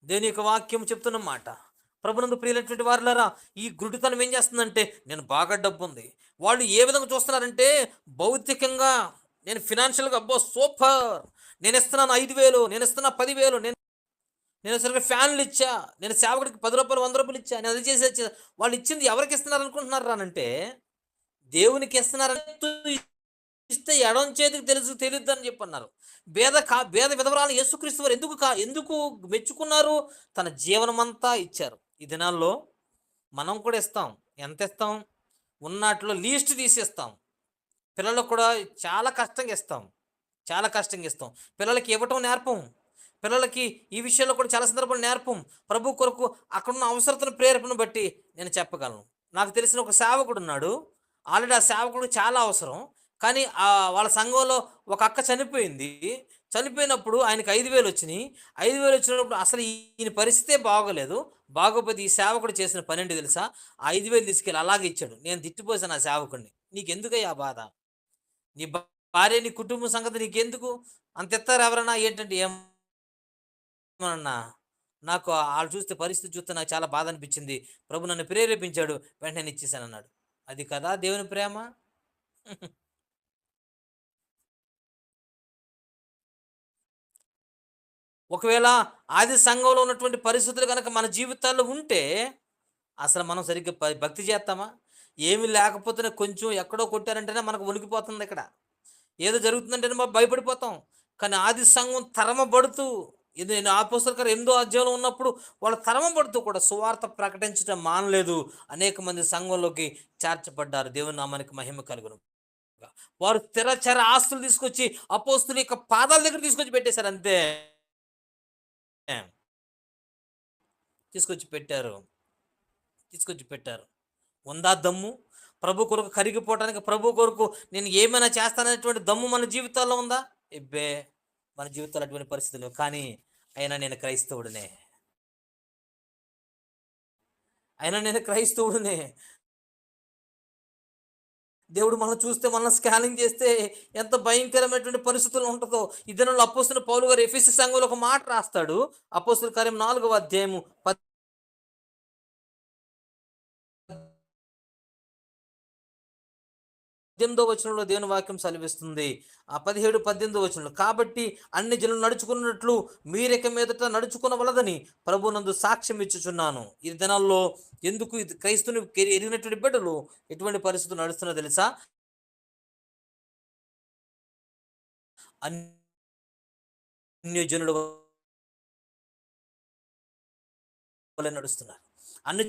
దేవుని యొక్క వాక్యం చెప్తున్న మాట, ప్రభునందు ప్రియులైనటువంటి వారులారా, ఈ గుడితనం ఏం చేస్తుందంటే, నేను బాగా డబ్బు ఉంది. వాళ్ళు ఏ విధంగా చూస్తున్నారంటే భౌతికంగా, నేను ఫినాన్షియల్గా అబ్బో సూపర్, నేను ఇస్తున్నాను 5,000, నేను ఇస్తున్నా 10,000, నేను సరిగ్గా ఫ్యాన్లు ఇచ్చా, నేను సేవకుడికి 10 రూపాయలు 100 రూపాయలు ఇచ్చా, నేను అది చేసి వాళ్ళు ఇచ్చింది ఎవరికి ఇస్తున్నారు అనుకుంటున్నారు రానంటే దేవునికి ఇస్తున్నారని ఇస్తే ఎడం చేతికి తెలియదు అని చెప్పన్నారు. భేద విధవరాలు యేసుక్రీస్తు వారు ఎందుకు మెచ్చుకున్నారు? తన జీవనమంతా ఇచ్చారు. ఈ దినాల్లో మనం కూడా ఇస్తాం. ఎంత ఇస్తాం? ఉన్నట్లో లీస్ట్ తీసేస్తాం. పిల్లలకు కూడా చాలా కష్టంగా ఇస్తాం, చాలా కష్టంగా ఇస్తాం. పిల్లలకి ఇవ్వటం నేర్పం. పిల్లలకి ఈ విషయంలో కూడా చాలా సందర్భాలు నేర్పం. ప్రభు కొరకు అక్కడున్న అవసరతను ప్రేరేపణ బట్టి నేను చెప్పగలను. నాకు తెలిసిన ఒక సేవకుడు ఉన్నాడు. ఆల్రెడీ ఆ సేవకుడు చాలా అవసరం. కానీ వాళ్ళ సంఘంలో ఒక అక్క చనిపోయింది. చనిపోయినప్పుడు ఆయనకి 5,000 వచ్చినాయి. 5,000 వచ్చినప్పుడు అసలు ఈయన పరిస్థితే బాగోలేదు. బాగోపోతే ఈ సేవకుడు చేసిన పని ఏంటి తెలుసా? ఆ 5,000 తీసుకెళ్ళి అలాగే ఇచ్చాడు. నేను తిట్టిపోసాను ఆ సేవకుడిని, నీకెందుకయ్యా బాధ? నీ భార్య, నీ కుటుంబం సంగతి నీకెందుకు? అంత ఎత్తారు ఎవరన్నా? ఏంటంటే ఏమన్నా, నాకు వాళ్ళు చూస్తే పరిస్థితి చూస్తే నాకు చాలా బాధ అనిపించింది. ప్రభు నన్ను ప్రేరేపించాడు, వెంటనే ఇచ్చేసాను అన్నాడు. అది కదా దేవుని ప్రేమ. ఒకవేళ ఆది సంఘంలో ఉన్నటువంటి పరిస్థితులు కనుక మన జీవితాల్లో ఉంటే అసలు మనం సరిగ్గా భక్తి చేస్తామా? ఏమి లేకపోతేనే కొంచెం ఎక్కడో కొట్టారంటేనే మనకు వణికిపోతుంది ఇక్కడ. ఏదో జరుగుతుందంటేనే భయపడిపోతాం. కానీ ఆది సంఘం తరమబడుతూ ఇది నేను అపోస్తలుల కార్యం 8వ అధ్యాయంలో ఉన్నప్పుడు వాళ్ళు తరమబడుతూ కూడా సువార్త ప్రకటించడం మానలేదు. అనేక మంది సంఘంలోకి చేర్చబడ్డారు. దేవుని నామానికి మహిమ కలుగును. వారు స్థిరచర ఆస్తులు తీసుకొచ్చి అపోస్తుల యొక్క పాదాల దగ్గర తీసుకొచ్చి పెట్టేశారు అంతే. తీసుకొచ్చి పెట్టారు. తీసుకొచ్చి పెట్టారు. ఉందా దమ్ము? ప్రభు కొరకు కరిగిపోవటానికి, ప్రభు కొరకు నేను ఏమైనా చేస్తాననేటువంటి దమ్ము మన జీవితాల్లో ఉందా? ఎబ్బే, మన జీవితాల్లో అటువంటి పరిస్థితులు. కానీ అయినా నేను క్రైస్తవుడినే, అయినా నేను క్రైస్తవుడినే. దేవుడు మనం చూస్తే మనల్ని స్కానింగ్ చేస్తే ఎంత భయంకరమైనటువంటి పరిస్థితులు ఉంటుందో. ఈ దినంలో అపోస్తలుడైన పౌలు గారు ఎఫెసీ సంఘంలో ఒక మాట రాస్తాడు. అపోస్తలుల కార్యం 4వ అధ్యాయము 18వ వచనంలో దేవుని వాక్యం సెలవిస్తుంది. ఆ 17, 18వ వచనంలో, కాబట్టి అన్ని జనులు నడుచుకున్నట్లు మీరిక మీదట నడుచుకునవలదని ప్రభునందు సాక్ష్యం ఇచ్చుచున్నాను. ఈ దినాల్లో ఎందుకు క్రైస్తుని ఎరిగినటువంటి బిడ్డలు ఎటువంటి పరిస్థితులు నడుస్తున్నా తెలుసా? అన్యజనుల వలె నడుస్తున్నారు. అన్ని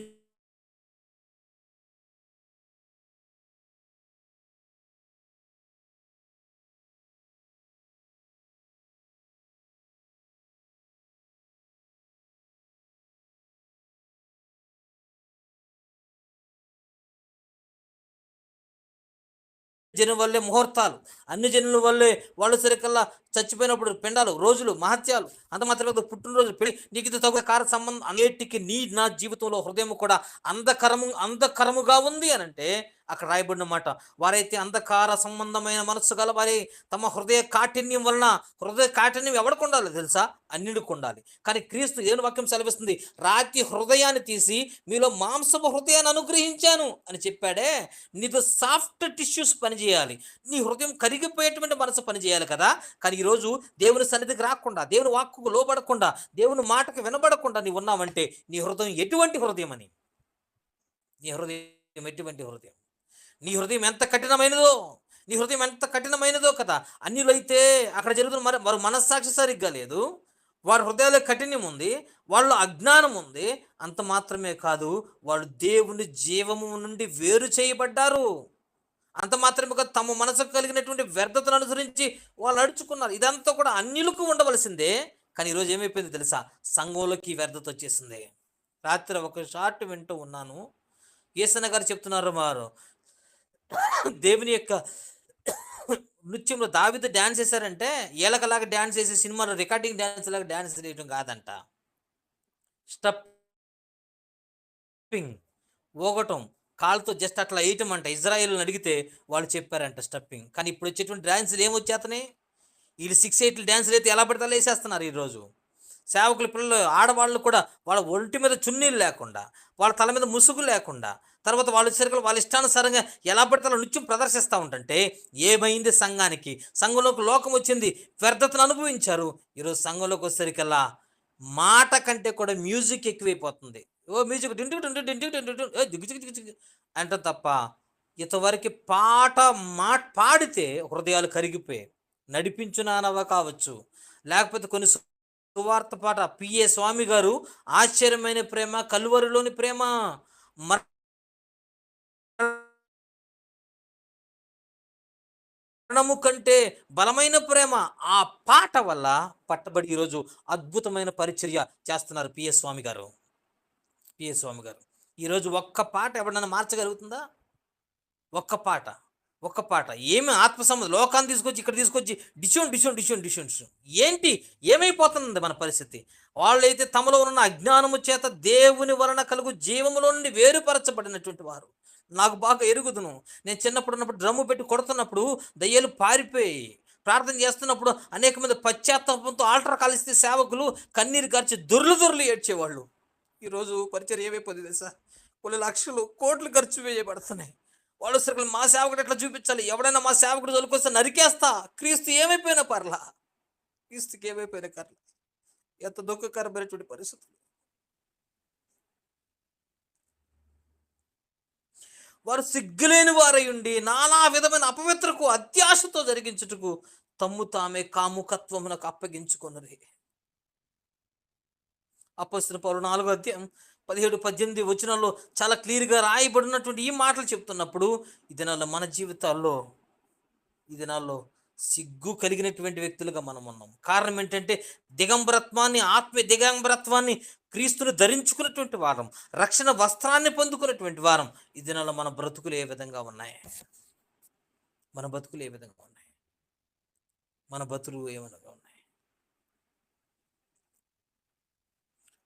జనం వల్లే ముహూర్తాలు, అన్ని జనుల వల్లే వాళ్ళు సరికల్లా చచ్చిపోయినప్పుడు పిండాలు, రోజులు, మహత్యాలు, అంత మాత్రమే పుట్టినరోజు, పెళ్లి, నీకు ఇది తగు కార సంబంధం అన్నిటికీ నా జీవితంలో హృదయం కూడా అంధకరముగా ఉంది అని అంటే అక్కడ రాయబడిన మాట. వారైతే అంధకార సంబంధమైన మనస్సు గల వారి తమ హృదయ కాఠిన్యం వలన, హృదయ కాఠిన్యం ఎవరికి ఉండాలి తెలుసా? అన్నిటికి ఉండాలి. కానీ క్రీస్తు ఏను వాక్యం సెలవిస్తుంది, రాతి హృదయాన్ని తీసి మీలో మాంసపు హృదయాన్ని అనుగ్రహించాను అని చెప్పాడే. నీతో సాఫ్ట్ టిష్యూస్ పనిచేయాలి, నీ హృదయం కరిగిపోయేటువంటి మనసు పనిచేయాలి కదా. కానీ ఈరోజు దేవుని సన్నిధికి రాకుండా, దేవుని వాక్కుకు లోబడకుండా, దేవుని మాటకు వినబడకుండా నీవు ఉన్నావంటే నీ హృదయం ఎటువంటి హృదయం అని? నీ హృదయం ఎటువంటి హృదయం? నీ హృదయం ఎంత కఠినమైనదో, నీ హృదయం ఎంత కఠినమైనదో కదా. అన్యులు అయితే అక్కడ జరుగుతున్న వారు మనస్సాక్షి సరిగ్గా లేదు, వారి హృదయాల్లో కఠిన్యం ఉంది, వాళ్ళు అజ్ఞానం ఉంది. అంత మాత్రమే కాదు, వాళ్ళు దేవుని జీవము నుండి వేరు చేయబడ్డారు. అంత మాత్రమే కాదు, తమ మనసుకు కలిగినటువంటి వ్యర్థతను అనుసరించి వాళ్ళు నడుచుకున్నారు. ఇదంతా కూడా అన్యులకు ఉండవలసిందే. కానీ ఈరోజు ఏమైపోయింది తెలుసా? సంఘంలోకి వ్యర్థత వచ్చేసింది. రాత్రి ఒక షార్ట్ వింటూ ఉన్నాను. యేసన్న గారు చెప్తున్నారు, వారు దేవుని యొక్క నృత్యంలో దావీదు డ్యాన్స్ చేశారంటే ఏలకలాగా డ్యాన్స్ చేసే సినిమాలో రికార్డింగ్ డ్యాన్స్ లాగా డ్యాన్స్ చేయడం కాదంట. స్టెప్పింగ్, ఊగటం, కాళ్ళతో జస్ట్ అట్లా వేయటం అంట. ఇజ్రాయేల్ని అడిగితే వాళ్ళు చెప్పారంట స్టెప్పింగ్. కానీ ఇప్పుడు వచ్చేటువంటి డ్యాన్సులు ఏమొచ్చేతనే? వీళ్ళు 6-8 డ్యాన్సులు అయితే ఎలా పడితే వేసేస్తున్నారు ఈరోజు. సేవకుల పిల్లలు, ఆడవాళ్ళు కూడా వాళ్ళ ఒంటి మీద చున్నీలు లేకుండా, వాళ్ళ తల మీద ముసుగు లేకుండా, తర్వాత వాళ్ళు వచ్చేసరికి వాళ్ళ ఇష్టానుసారంగా ఎలా పడితే అలా నృత్యం ప్రదర్శిస్తూ ఉంటుంటే ఏమైంది సంఘానికి? సంఘంలోకి లోకం వచ్చింది, వ్యర్థతను అనుభవించారు. ఈరోజు సంఘంలోకి వచ్చేసరికల్లా మాట కంటే కూడా మ్యూజిక్ ఎక్కువైపోతుంది. ఓ మ్యూజిక్ డింటికి డింటి డింటికి డింటి దిగ్గు దిగ్గు దిగ్గు అంట తప్ప ఇంతవరకు పాడితే హృదయాలు కరిగిపోయాయి. నడిపించునానవ కావచ్చు, లేకపోతే కొన్ని సువార్త పాట పిఏ స్వామి గారు ఆశ్చర్యమైన ప్రేమ, కలువరిలోని ప్రేమ, మరణము కంటే బలమైన ప్రేమ, ఆ పాట వల్ల పట్టబడి ఈరోజు అద్భుతమైన పరిచర్య చేస్తున్నారు పిఏ స్వామి గారు. ఈరోజు ఒక్క పాట ఎవడన్నా మార్చగలుగుతుందా? ఒక్క పాట ఏమి ఆత్మసంబంధం లోకాన్ని తీసుకొచ్చి ఇక్కడ తీసుకొచ్చి డిషన్స్ ఏంటి? ఏమైపోతుంది మన పరిస్థితి? వాళ్ళైతే తమలో ఉన్న అజ్ఞానము చేత దేవుని వలన కలుగు జీవములో నుండి వేరుపరచబడినటువంటి వారు. నాకు బాగా ఎరుగుదును. నేను చిన్నప్పుడు ఉన్నప్పుడు డ్రమ్ము పెట్టి కొడుతున్నప్పుడు దయ్యాలు పారిపోయి, ప్రార్థన చేస్తున్నప్పుడు అనేక మంది పశ్చాత్తాపంతో ఆల్టర్ కాలిస్తే సేవకులు కన్నీరు కార్చి దొర్లు ఏడ్చేవాళ్ళు. ఈరోజు పరిచయం ఏమైపోతుంది తెలుసా? కొన్ని లక్షలు, కోట్లు ఖర్చు వేయబడుతున్నాయి. వాళ్ళు సరుకులు మా సేవకుడు ఎట్లా చూపించాలి, ఎవడైనా మా సేవకుడు తొలికొస్తే నరికేస్తా. క్రీస్తు ఏమైపోయినా పర్లా, క్రీస్తుకి ఏమైపోయినా పర్లా. ఎంత దుఃఖకరమైనటువంటి పరిస్థితులు. వారు సిగ్గులేని వారై ఉండి నానా విధమైన అపవిత్రకు అత్యాశతో జరిగించుటకు తమ్ము తామే కాముకత్వమునకు అప్పగించుకొనరి. అపొస్తలుల పౌలు 4వ అధ్యాయం 17-18 వచనాల్లో చాలా క్లియర్గా రాయబడినటువంటి ఈ మాటలు చెప్తున్నప్పుడు ఈ దినాల్లో సిగ్గు కలిగినటువంటి వ్యక్తులుగా మనం ఉన్నాం. కారణం ఏంటంటే ఆత్మీయ దిగంబరత్వాన్ని క్రీస్తుని ధరించుకున్నటువంటి వారం, రక్షణ వస్త్రాన్ని పొందుకున్నటువంటి వారం. ఈ దినాల్లో మన బ్రతుకులు ఏ విధంగా ఉన్నాయి? మన బతుకులు ఏ విధంగా ఉన్నాయి? మన బతులు ఏ విధంగా ఉన్నాయి?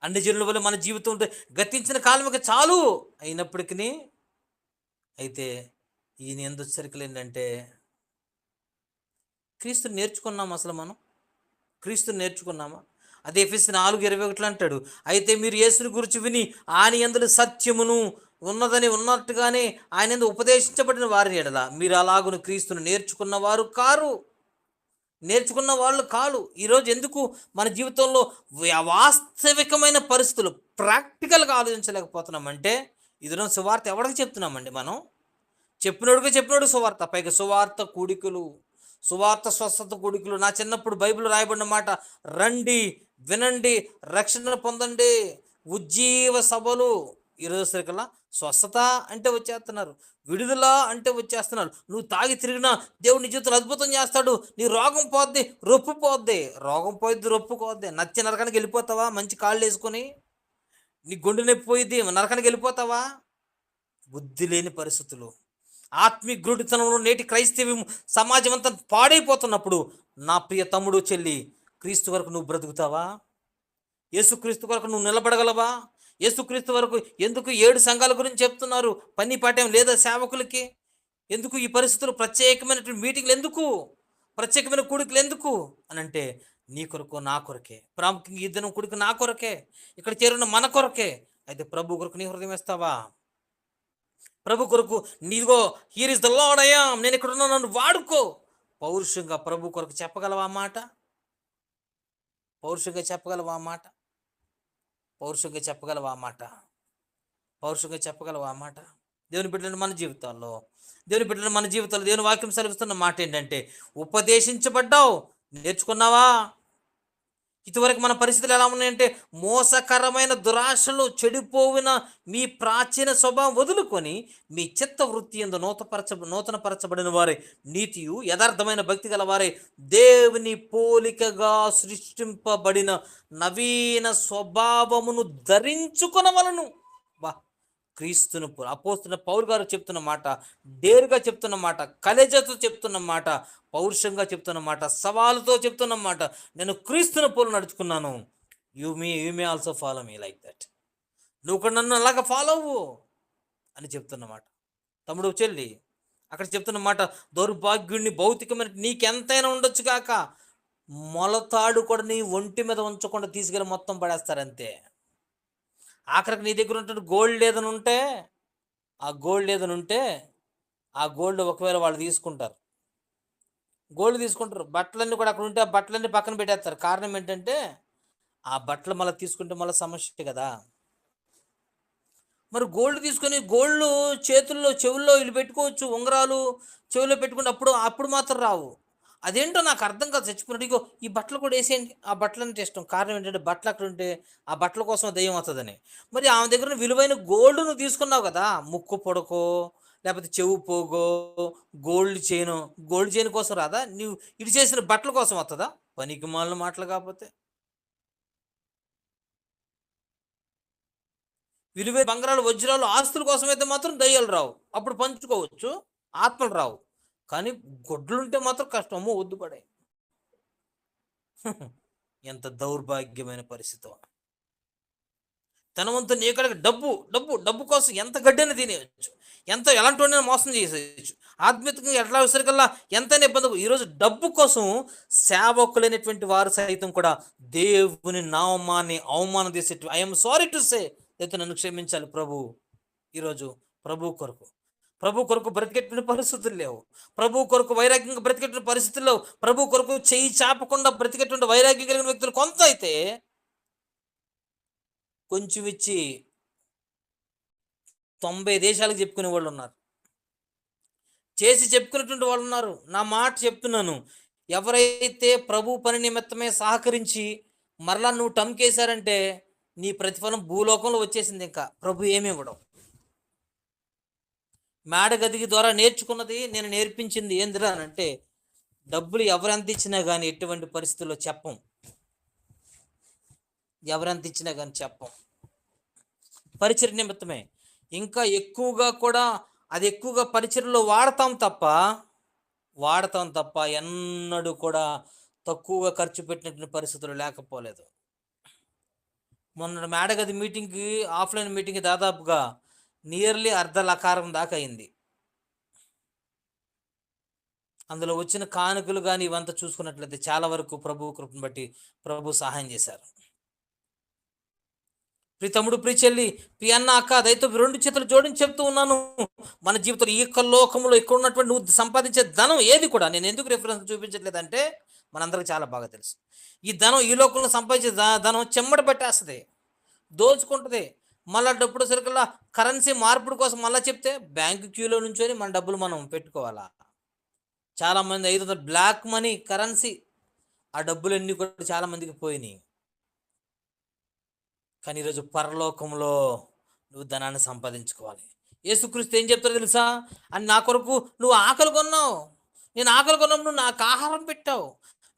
అన్ని జనుల వల్ల మన జీవితం గతించిన కాలముకి చాలు అయినప్పటికీ అయితే ఈయన ఎందుకు ఏంటంటే క్రీస్తుని నేర్చుకున్నామా? అసలు మనం క్రీస్తుని నేర్చుకున్నామా? అదే ఎఫెసీ 4:21 అంటాడు, అయితే మీరు యేసుని గురించి విని ఆయన యందు సత్యమును ఉన్నదని ఉన్నట్టుగానే ఆయన యందు ఉపదేశించబడిన వారి ఎడల మీరు అలాగును క్రీస్తుని నేర్చుకున్న వాళ్ళు కాదు. ఈరోజు ఎందుకు మన జీవితంలో వాస్తవికమైన పరిస్థితులు ప్రాక్టికల్గా ఆలోచించలేకపోతున్నామంటే ఇదిలో సువార్త ఎవరికి చెప్తున్నామండి? మనం చెప్పినోడు సువార్త, పైగా సువార్త కూడికలు, సువార్త స్వస్థత కూడికలు. నా చిన్నప్పుడు బైబిల్ రాయబడిన మాట, రండి వినండి రక్షణ పొందండి, ఉజ్జీవ సభలు. ఈరోజు సరికల్లా స్వస్థత అంటే వచ్చేస్తున్నారు, విడుదల అంటే వచ్చేస్తున్నారు. నువ్వు తాగి తిరిగినా దేవుడు నీ జీవితంలో అద్భుతం చేస్తాడు, నీ రోగం పోద్ది, రొప్పు పోద్ది. రోగం పోయిద్ది, రొప్పు పోద్ది. నచ్చి నరకానికి వెళ్ళిపోతావా? మంచి కాళ్ళు వేసుకొని నీ గుండె నొప్పి పోయిద్ది, నరకానికి వెళ్ళిపోతావా? బుద్ధి లేని పరిస్థితులు, ఆత్మీయ గ్రుడితనంలో నేటి క్రైస్తవ్యం సమాజం అంతా పాడైపోతున్నప్పుడు నా ప్రియ తమ్ముడు చెల్లి, క్రీస్తు వరకు నువ్వు బ్రతుకుతావా? యేసుక్రీస్తు వరకు నువ్వు నిలబడగలవా? యేసుక్రీస్తు వరకు ఎందుకు 7 సంఘాల గురించి చెప్తున్నారు? పని పాఠం లేదా సేవకులకి? ఎందుకు ఈ పరిస్థితులు? ప్రత్యేకమైనటువంటి మీటింగ్లు ఎందుకు? ప్రత్యేకమైన కూడికలు ఎందుకు అని అంటే నీ కొరకు, నా కొరకే. ప్రాముఖ్యంగా ఈ దినం కూడిక నా కొరకే, ఇక్కడ చేరున్న మన కొరకే. అయితే ప్రభు కొరకు నీ హృదయం ఇస్తావా? ప్రభు కొరకు నీదిగో here is the Lord I am, నేను ఇక్కడ ఉన్నా, నన్ను వాడుకో. పౌరుషంగా ప్రభు కొరకు చెప్పగలవా మాట? పౌరుషంగా చెప్పగలవా మాట? పౌరుషంగా చెప్పగలవా మాట? పౌరుషంగా చెప్పగలవా మాట? దేవుని బిడ్డలను మన జీవితాల్లో దేవుని వాక్యం సెలవిస్తున్న మాట ఏంటంటే, ఉపదేశించబడ్డావు, నేర్చుకున్నావా? ఇదివరకు మన పరిస్థితులు ఎలా ఉన్నాయంటే, మోసకరమైన దురాశలు చెడిపోయిన మీ ప్రాచీన స్వభావం వదులుకొని మీ చిత్త వృత్తి యందు నూతనపరచబడిన వారే, నీతియు యథార్థమైన భక్తి గల వారే, దేవుని పోలికగా సృష్టింపబడిన నవీన స్వభావమును ధరించుకొనవలను. వా, క్రీస్తును అపోస్తున్న పౌలు గారు చెప్తున్న మాట, డేరుగా చెప్తున్న మాట, కలేజతో చెప్తున్న మాట, పౌరుషంగా చెప్తున్న మాట, సవాలుతో చెప్తున్న మాట. నేను క్రీస్తును పోలు నడుచుకున్నాను. You may also follow me like that. నువ్వు కూడా నన్ను అలాగా ఫాలో అవ్వు అని చెప్తున్నమాట. తమ్ముడు చెల్లి, అక్కడ చెప్తున్న మాట, దౌర్భాగ్యుడిని భౌతికమైన నీకెంతైనా ఉండొచ్చు కాక మొలతాడు కూడా నీ ఒంటి మీద ఉంచకుండా తీసుకెళ్ళి మొత్తం పడేస్తారంతే. ఆఖరికి నీ దగ్గర ఉన్నటువంటి గోల్డ్ ఏదైనా ఉంటే ఆ గోల్డ్ ఒకవేళ వాళ్ళు తీసుకుంటారు, బట్టలన్నీ కూడా అక్కడ ఉంటే ఆ బట్టలన్నీ పక్కన పెట్టేస్తారు. కారణం ఏంటంటే ఆ బట్టలు మళ్ళీ తీసుకుంటే మళ్ళీ సమస్య కదా. మరి గోల్డ్ తీసుకొని గోల్డ్ చేతుల్లో చెవుల్లో వీళ్ళు పెట్టుకోవచ్చు, ఉంగరాలు చెవుల్లో పెట్టుకుంటే అప్పుడు మాత్రం రావు. అదేంటో నాకు అర్థం కాదు. చచ్చిపోయినట్టు ఇగో ఈ బట్టలు కూడా వేసేయండి. ఆ బట్టలు అంటే ఇష్టం. కారణం ఏంటంటే బట్టలు అక్కడ ఉంటే ఆ బట్టల కోసం దయ్యం వస్తుందని. మరి ఆమె దగ్గర విలువైన గోల్డ్ నువ్వు తీసుకున్నావు కదా, ముక్కు పొడకో లేకపోతే చెవు పోగో గోల్డ్ చైన్ కోసం రాదా? నువ్వు ఇటు చేసిన బట్టల కోసం వస్తుందా? పనికి మాలిన మాటలు. కాకపోతే విలువైన బంగారాలు, వజ్రాలు, ఆస్తుల కోసం అయితే మాత్రం దయ్యాలు రావు, అప్పుడు పంచుకోవచ్చు, ఆత్మలు రావు. కానీ గొడ్లుంటే మాత్రం కష్టము, వద్దు పడే. ఎంత దౌర్భాగ్యమైన పరిస్థితి. తనవంతు నీ కాడికి డబ్బు కోసం ఎంత గడ్డైనా తినేయచ్చు, ఎలాంటి మోసం చేసేయచ్చు. ఆత్మీయంగా ఎట్లా విసరికల్లా ఎంతైనా ఇబ్బంది. ఈరోజు డబ్బు కోసం సేవకులైనటువంటి వారు సైతం కూడా దేవుని నామాన్ని అవమానం చేసేట్టు. ఐఎమ్ సారీ టు సే, అయితే నన్ను క్షమించాలి ప్రభు. ఈరోజు ప్రభు కొరకు బ్రతికెట్టిన పరిస్థితులు లేవు. ప్రభు కొరకు వైరాగ్యంగా బ్రతికెట్టిన పరిస్థితులు లేవు. ప్రభు కొరకు చేయి చాపకుండా బ్రతికెట్టిన వైరాగ్యం కలిగిన వ్యక్తులు కొంత అయితే కొంచెం ఇచ్చి 90 దేశాలకు చెప్పుకునే వాళ్ళు ఉన్నారు. చేసి చెప్పుకునేటువంటి వాళ్ళు ఉన్నారు. నా మాట చెప్తున్నాను. ఎవరైతే ప్రభు పని నిమిత్తమే సహకరించి మరలా నువ్వు టమ్కేశారంటే నీ ప్రతిఫలం భూలోకంలో వచ్చేసింది. ఇంకా ప్రభు ఏమి ఇవ్వడం. మేడగదికి ద్వారా నేర్చుకున్నది, నేను నేర్పించింది ఏందిరా అంటే, డబ్బులు ఎవరెంత ఇచ్చినా కానీ ఎటువంటి పరిస్థితుల్లో చెప్పం. ఎవరెంత ఇచ్చినా కానీ చెప్పం. పరిచర్య నిమిత్తమే. ఇంకా ఎక్కువగా కూడా అది ఎక్కువగా పరిచర్యలో వాడతాం తప్ప ఎన్నడూ కూడా తక్కువగా ఖర్చు పెట్టినటువంటి పరిస్థితులు లేకపోలేదు. మొన్న మేడగది మీటింగ్కి, ఆఫ్లైన్ మీటింగ్కి దాదాపుగా నియర్లీ 1,50,000 దాకా అయింది. అందులో వచ్చిన కానుకలు కానీ ఇవంతా చూసుకున్నట్లయితే చాలా వరకు ప్రభు కృపను బట్టి ప్రభు సహాయం చేశారు. ప్రియ తమ్ముడు, ప్రియ చెల్లి, ప్రియ అన్న, అక్క, దయతో 2 చేతులు జోడించి చెప్తూ ఉన్నాను. మన జీవితంలో ఈ లోకంలో ఇక్కడ ఉన్నటువంటి నువ్వు సంపాదించే ధనం ఏది కూడా, నేను ఎందుకు రిఫరెన్స్ చూపించట్లేదంటే మనందరికి చాలా బాగా తెలుసు. ఈ ధనం, ఈ లోకంలో సంపాదించే ధనం చెమ్మట పట్టేస్తుంది, దోచుకుంటుంది. మళ్ళీ డబ్బులు సరికల్లా కరెన్సీ మార్పిడి కోసం మళ్ళీ చెప్తే బ్యాంకు క్యూలో నుంచొని మన డబ్బులు మనం పెట్టుకోవాలా. చాలామంది 500 బ్లాక్ మనీ కరెన్సీ, ఆ డబ్బులన్నీ కూడా చాలామందికి పోయినాయి. కానీ ఈరోజు పరలోకంలో నువ్వు ధనాన్ని సంపాదించుకోవాలి. యేసుక్రీస్తు ఏం చెప్తారో తెలుసా? అని నా కొరకు నువ్వు ఆకలి కొన్నావు, నేను ఆకలి కొన్నప్పుడు నువ్వు నాకు ఆహారం పెట్టావు,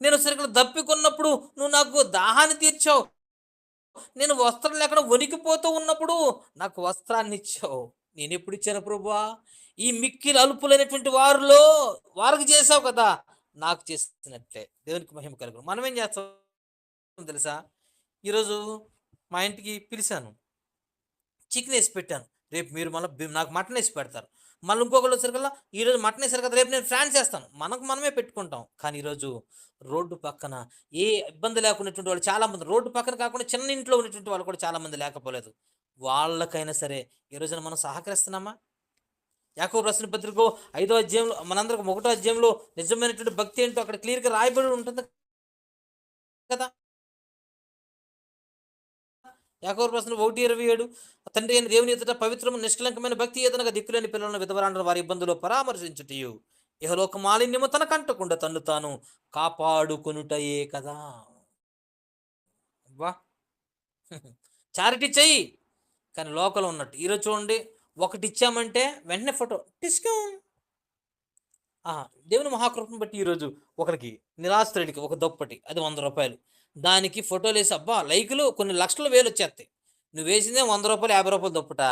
నేను సరిగ్గా దప్పికొన్నప్పుడు నువ్వు నాకు దాహాన్ని తీర్చావు, నేను వస్త్రం లేకుండా వణికిపోతూ ఉన్నప్పుడు నాకు వస్త్రాన్ని ఇచ్చావు. నేను ఎప్పుడు ఇచ్చాను ప్రభువా? ఈ మిక్కిలి అల్పులైనటువంటి వారికి చేసావు కదా, నాకు చేసినట్లే. దేవునికి మహిమ కలుగును. మనం ఏం చేస్తాం తెలుసా? ఈరోజు మా ఇంటికి పిలిచాను, చికెన్ వేసి పెట్టాను. రేపు మీరు మళ్ళీ నాకు మటన్ వేసి పెడతారు. మళ్ళీ ఇంకొకళ్ళు వచ్చారు, ఈరోజు మటన్ వేసారు కదా, రేపు నేను ఫ్రాన్స్ వేస్తాను. మనమే పెట్టుకుంటాం. కానీ ఈరోజు రోడ్డు పక్కన ఏ ఇబ్బంది లేకున్నటువంటి వాళ్ళు చాలామంది, రోడ్డు పక్కన కాకుండా చిన్న ఇంట్లో ఉన్నటువంటి వాళ్ళు కూడా చాలామంది లేకపోలేదు. వాళ్ళకైనా సరే ఈ రోజున మనం సహకరిస్తున్నామా? యాకోబు రాసిన పత్రిక 5వ అధ్యాయంలో, మనందరికి 1వ అధ్యాయంలో నిజమైనటువంటి భక్తి ఏంటో అక్కడ క్లియర్గా రాయబడి ఉంటుంది కదా. యాకోబు రాసిన 1:27, తండ్రి అయిన దేవుని ఎదుట పవిత్రము నిష్కలంకమైన భక్తి ఏదనగా దిక్కులేని పిల్లలను, విధవరాండ్రను వారి ఇబ్బందులు పరామర్శించుటయు, ఇహలోక మాలిన్యము తన కంటకుండా తన్ను తాను కాపాడుకొనుటయే కదా. వా చారిటీ చెయ్యి, కానీ లోకల్ ఉన్నట్టు. ఈరోజు చూడండి, ఒకటి ఇచ్చామంటే వెంటనే ఫోటో టిస్కం. దేవుని మహాకృపను బట్టి ఈరోజు ఒకరికి నిరాశ్రయుడికి ఒక దుప్పటి, అది 100 రూపాయలు, దానికి ఫోటోలు వేసి అబ్బా లైకులు కొన్ని లక్షల వేలు వచ్చేస్తాయి. నువ్వు వేసిందే 100 రూపాయలు, 50 రూపాయలు దుప్పట.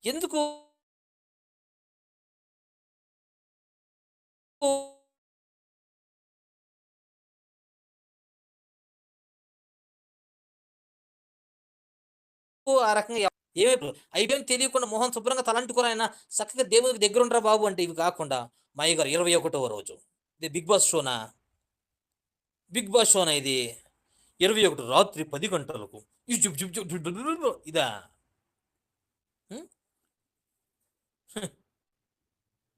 ఎందుకు ఆ రకంగా అయిపోయి తెలియకుండా మొహం శుభ్రంగా తలంటుకుని ఆయన చక్కగా దేవునికి దగ్గర ఉండరా బాబు అంటే ఇవి కాకుండా మా గారు 21వ రోజు, ఇది బిగ్ బాస్ షోనా? ఇది 21 రాత్రి 10 గంటలకు ఇదా?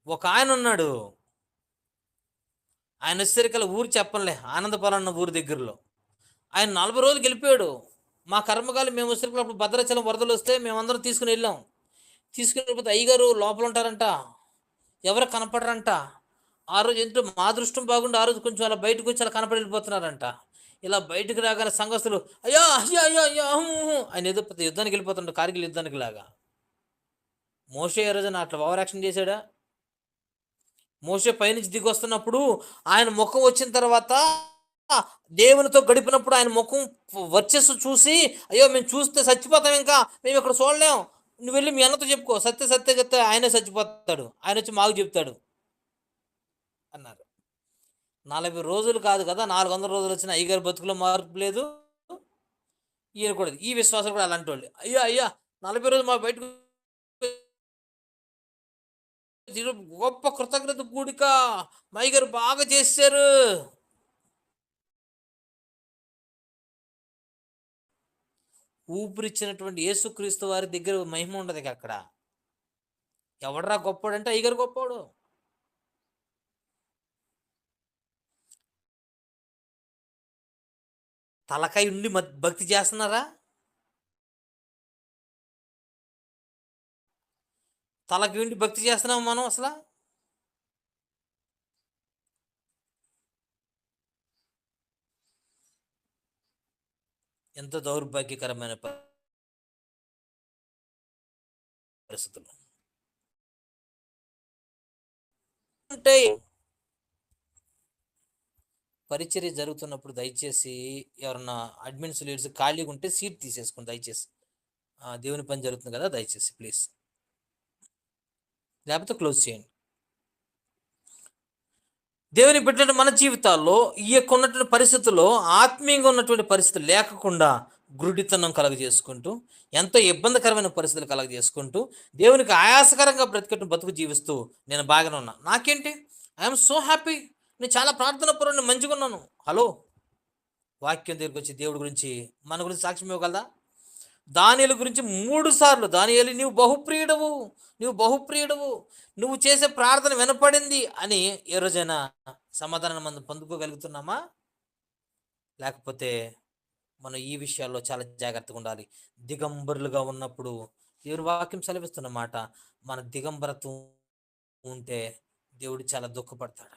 ఒక ఆయన ఉన్నాడు, ఆయన వచ్చేసరికల్లా ఊరు చెప్పలే, ఆనందపాలెం అన్న ఊరు దగ్గరలో. ఆయన 40 రోజులు గెలిపాడు. మా కర్మకాలు మేము వచ్చేటప్పుడు భద్రాచలం వరదలు వస్తే మేమందరం తీసుకుని వెళ్ళాం. తీసుకెళ్ళిపోతే అయ్యగారు లోపల ఉంటారంట, ఎవరు కనపడరంట. ఆ రోజు ఎంతో మా దృష్టం బాగుండి ఆ రోజు కొంచెం అలా బయటకు వచ్చి అలా కనపడి వెళ్ళిపోతున్నారంట. ఇలా బయటకు రాగానే సంఘస్థులు అయ్యో అయ్యో అయ్యో అయ్యో ఆయన ఏదో యుద్ధానికి వెళ్ళిపోతుంటారు, కార్గిల్ యుద్ధానికి లాగా. మోషే ఏ రోజున అట్లా ఓవర్ యాక్షన్ చేశాడా? మోషే పైనుంచి దిగి వస్తున్నప్పుడు ఆయన ముఖం వచ్చిన తర్వాత దేవునితో గడిపినప్పుడు ఆయన ముఖం వర్చస్సు చూసి అయ్యో మేము చూస్తే చచ్చిపోతాం, ఇంకా మేము ఇక్కడ చూడలేం, నువ్వు వెళ్ళి మీ అన్నతో చెప్పుకో, సత్య ఆయనే చచ్చిపోతాడు, ఆయన వచ్చి మాకు చెప్తాడు అన్నారు. 40 రోజులు కాదు కదా, 400 రోజులు వచ్చిన అయ్యగారి బతుకులో మార్పు లేదు. ఈయన కూడా ఈ విశ్వాసాలు కూడా అలాంటి వాళ్ళు. అయ్యా అయ్యా 40 రోజులు మా బయటకు గొప్ప కృతజ్ఞత కూడిక మా అయ్యగారు బాగా చేశారు. ఊపిరిచ్చినటువంటి యేసుక్రీస్తు వారి దగ్గర మహిమ ఉండదు. అక్కడ ఎవడరా గొప్పోడు అంటే అయ్యగారు గొప్పోడు. తలకాయ ఉండి భక్తి చేస్తున్నారా? తలకి ఉండి భక్తి చేస్తున్నాం మనం అసలు? ఎంతో దౌర్భాగ్యకరమైన పరిస్థితులు అంటే. పరిచర్య జరుగుతున్నప్పుడు దయచేసి ఎవరన్నా అడ్మిన్స్ లీడ్స్ ఖాళీగా ఉంటే సీట్ తీసేసుకోండి దయచేసి. దేవుని పని జరుగుతుంది కదా, దయచేసి ప్లీజ్, లేకపోతే క్లోజ్ చేయండి. దేవుని బిడ్డలు మన జీవితాల్లో ఈ యొక్క ఉన్నటువంటి పరిస్థితుల్లో ఆత్మీయంగా ఉన్నటువంటి పరిస్థితులు లేకుండా గురుడితనం కలగజేసుకుంటూ, ఎంతో ఇబ్బందికరమైన పరిస్థితులు కలగజేసుకుంటూ, దేవునికి ఆయాసకరంగా బ్రతికట్టు బతుకు జీవిస్తూ నేను బాగానే ఉన్నా, నాకేంటి, ఐఎమ్ సో హ్యాపీ, నేను చాలా ప్రార్థన పరుని, మంచిగా ఉన్నాను. హలో, వాక్యం దగ్గరికి వచ్చి దేవుడి గురించి మన గురించి సాక్ష్యం ఇవ్వగలదా? దానియేలు గురించి 3 సార్లు, దానియేలు నీవు బహుప్రియుడవు, నువ్వు బహుప్రియుడవు, నువ్వు చేసే ప్రార్థన వినపడింది అని ఏ రోజైనా సమాధానం మనం పొందుకోగలుగుతున్నామా? లేకపోతే మనం ఈ విషయాల్లో చాలా జాగ్రత్తగా ఉండాలి. దిగంబరులుగా ఉన్నప్పుడు దేవుని వాక్యం సెలవిస్తున్న మాట, మన దిగంబరత్వం ఉంటే దేవుడు చాలా దుఃఖపడతాడు.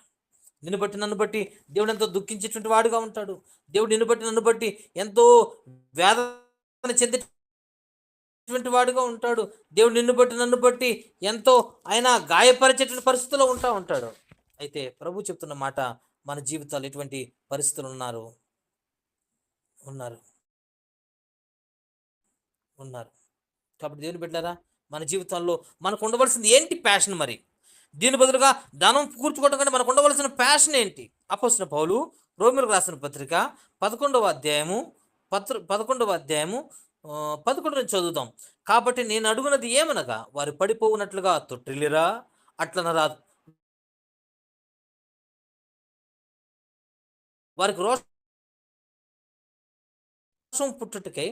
నిన్ను బట్టి నన్ను బట్టి దేవుడు ఎంతో దుఃఖించేటువంటి వాడుగా ఉంటాడు. దేవుడు నిన్ను బట్టి నన్ను బట్టి ఎంతో వేదన చెందేటువంటి వాడుగా ఉంటాడు. దేవుడు నిన్ను బట్టి నన్ను బట్టి ఎంతో ఆయన గాయపరిచేటువంటి పరిస్థితుల్లో ఉంటాడు. అయితే ప్రభు చెప్తున్న మాట, మన జీవితాలు ఎటువంటి పరిస్థితులు ఉన్నారు కాబట్టి దేవుని బిడ్డలారా, మన జీవితాల్లో మనకు ఉండవలసింది ఏంటి ప్యాషన్? మరి దీని బదులుగా ధనం కూర్చుకోవడం కంటే మనకు ఉండవలసిన ప్యాషన్ ఏంటి? అపోస్తలుడైన పౌలు రోమీయులకు రాసిన పత్రిక 11వ అధ్యాయము 11 నుంచి చదువుదాం. కాబట్టి నేను అడుగునది ఏమనగా, వారు పడిపోవునట్లుగా తొట్టిల్లిరా, అట్లనరాదు. వారికి రోషం పుట్టుటకై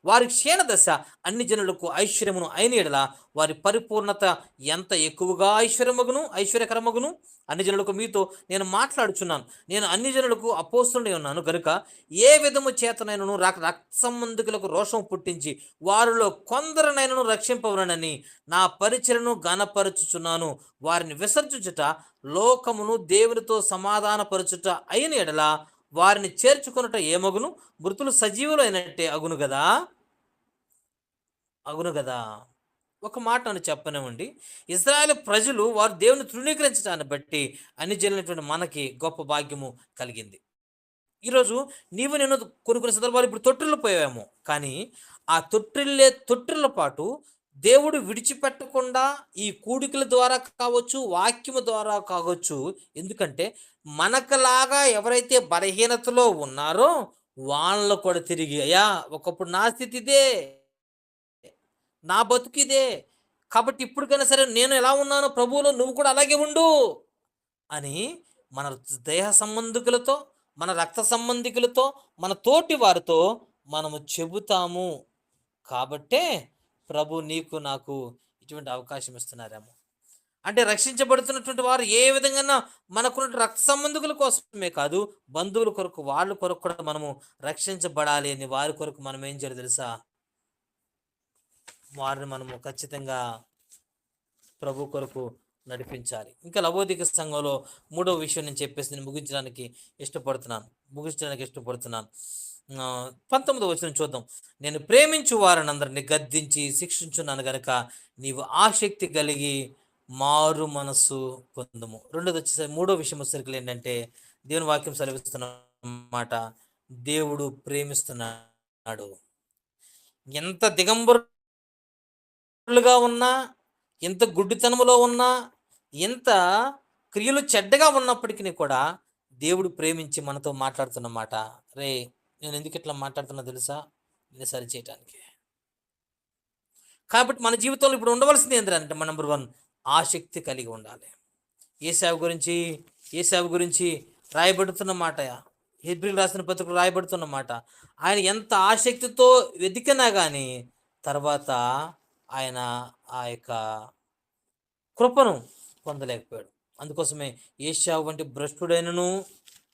వారి క్షీణ దశ అన్ని జనులకు ఐశ్వర్యమును అయిన ఎడల వారి పరిపూర్ణత ఎంత ఎక్కువగా ఐశ్వర్యకరమగును. అన్ని జనులకు మీతో నేను మాట్లాడుచున్నాను. నేను అన్ని జనులకు అపోస్తలుడై ఉన్నాను గనుక ఏ విధము చేతనైనను రక్త సంబంధికులకు రోషం పుట్టించి వారిలో కొందరినైనను రక్షింపవలనని నా పరిచయను ఘనపరచుచున్నాను. వారిని విసర్జించుట లోకమును దేవునితో సమాధానపరచుట అయిన ఎడల వారిని చేర్చుకొనుట ఏమగును? మృతులు సజీవులు అయినట్టే అగును కదా. ఒక మాట అని చెప్పనివ్వండి, ఇశ్రాయేలు ప్రజలు వారు దేవుని తృణీకరించడాన్ని బట్టి అన్ని జరిగినటువంటి మనకి గొప్ప భాగ్యము కలిగింది. ఈరోజు నేను కొన్ని సందర్భాలు ఇప్పుడు తొట్టిల్లు పోయాము, కానీ ఆ తొట్టిళ్ళ పాటు దేవుడు విడిచిపెట్టకుండా ఈ కూడికల ద్వారా కావచ్చు, వాక్యము ద్వారా కావచ్చు. ఎందుకంటే మనకులాగా ఎవరైతే బలహీనతలో ఉన్నారో వాళ్ళు కూడా తిరిగి, అయ్యా ఒకప్పుడు నా స్థితి ఇదే, నా బతుకిదే, కాబట్టి ఇప్పటికైనా సరే నేను ఎలా ఉన్నానో ప్రభువులో నువ్వు కూడా అలాగే ఉండు అని మన దేహ సంబంధికులతో, మన రక్త సంబంధికులతో, మన తోటి వారితో మనము చెబుతాము. కాబట్టే ప్రభు నీకు నాకు ఇటువంటి అవకాశం ఇస్తున్నారేమో. అంటే రక్షించబడుతున్నటువంటి వారు ఏ విధంగా మనకున్న రక్త సంబంధికుల కోసమే కాదు, బంధువుల కొరకు, వాళ్ళ కొరకు కూడా మనము రక్షించబడాలి అని వారి కొరకు మనం ఏం చేయాలి తెలుసా? వారిని మనము ఖచ్చితంగా ప్రభు కొరకు నడిపించాలి. ఇంకా లవోదిక సంఘంలో 3వ విషయం నేను చెప్పేసి నేను ముగించడానికి ఇష్టపడుతున్నాను. 19వ వచనం చూద్దాం. నేను ప్రేమించు వారిని అందరినీ గద్దించి శిక్షించున్నాను గనక నీవు ఆసక్తి కలిగి మారు మనస్సు పొందుము. 3వ విషయం వచ్చేసరికి ఏంటంటే, దేవుని వాక్యం సెలవిస్తున్న మాట, దేవుడు ప్రేమిస్తున్నాడు. ఎంత దిగంబరులుగా ఉన్నా, ఎంత గుడ్డితనములో ఉన్నా, ఎంత క్రియలు చెడ్డగా ఉన్నప్పటికీ కూడా దేవుడు ప్రేమించి మనతో మాట్లాడుతున్నమాట, రే నేను ఎందుకు ఇట్లా మాట్లాడుతున్నా తెలుసా? నేను సరి చేయటానికి. కాబట్టి మన జీవితంలో ఇప్పుడు ఉండవలసింది ఏంటంటే, నెంబర్ 1 ఆసక్తి కలిగి ఉండాలి. ఏశావు గురించి రాయబడుతున్న మాట, హెబ్రీయులకు రాసిన పత్రికలో రాయబడుతున్న మాట, ఆయన ఎంత ఆసక్తితో వెతికినా కానీ తర్వాత ఆయన ఆ యొక్క కృపను పొందలేకపోయాడు. అందుకోసమే ఏశావు వంటి భ్రష్టుడైనను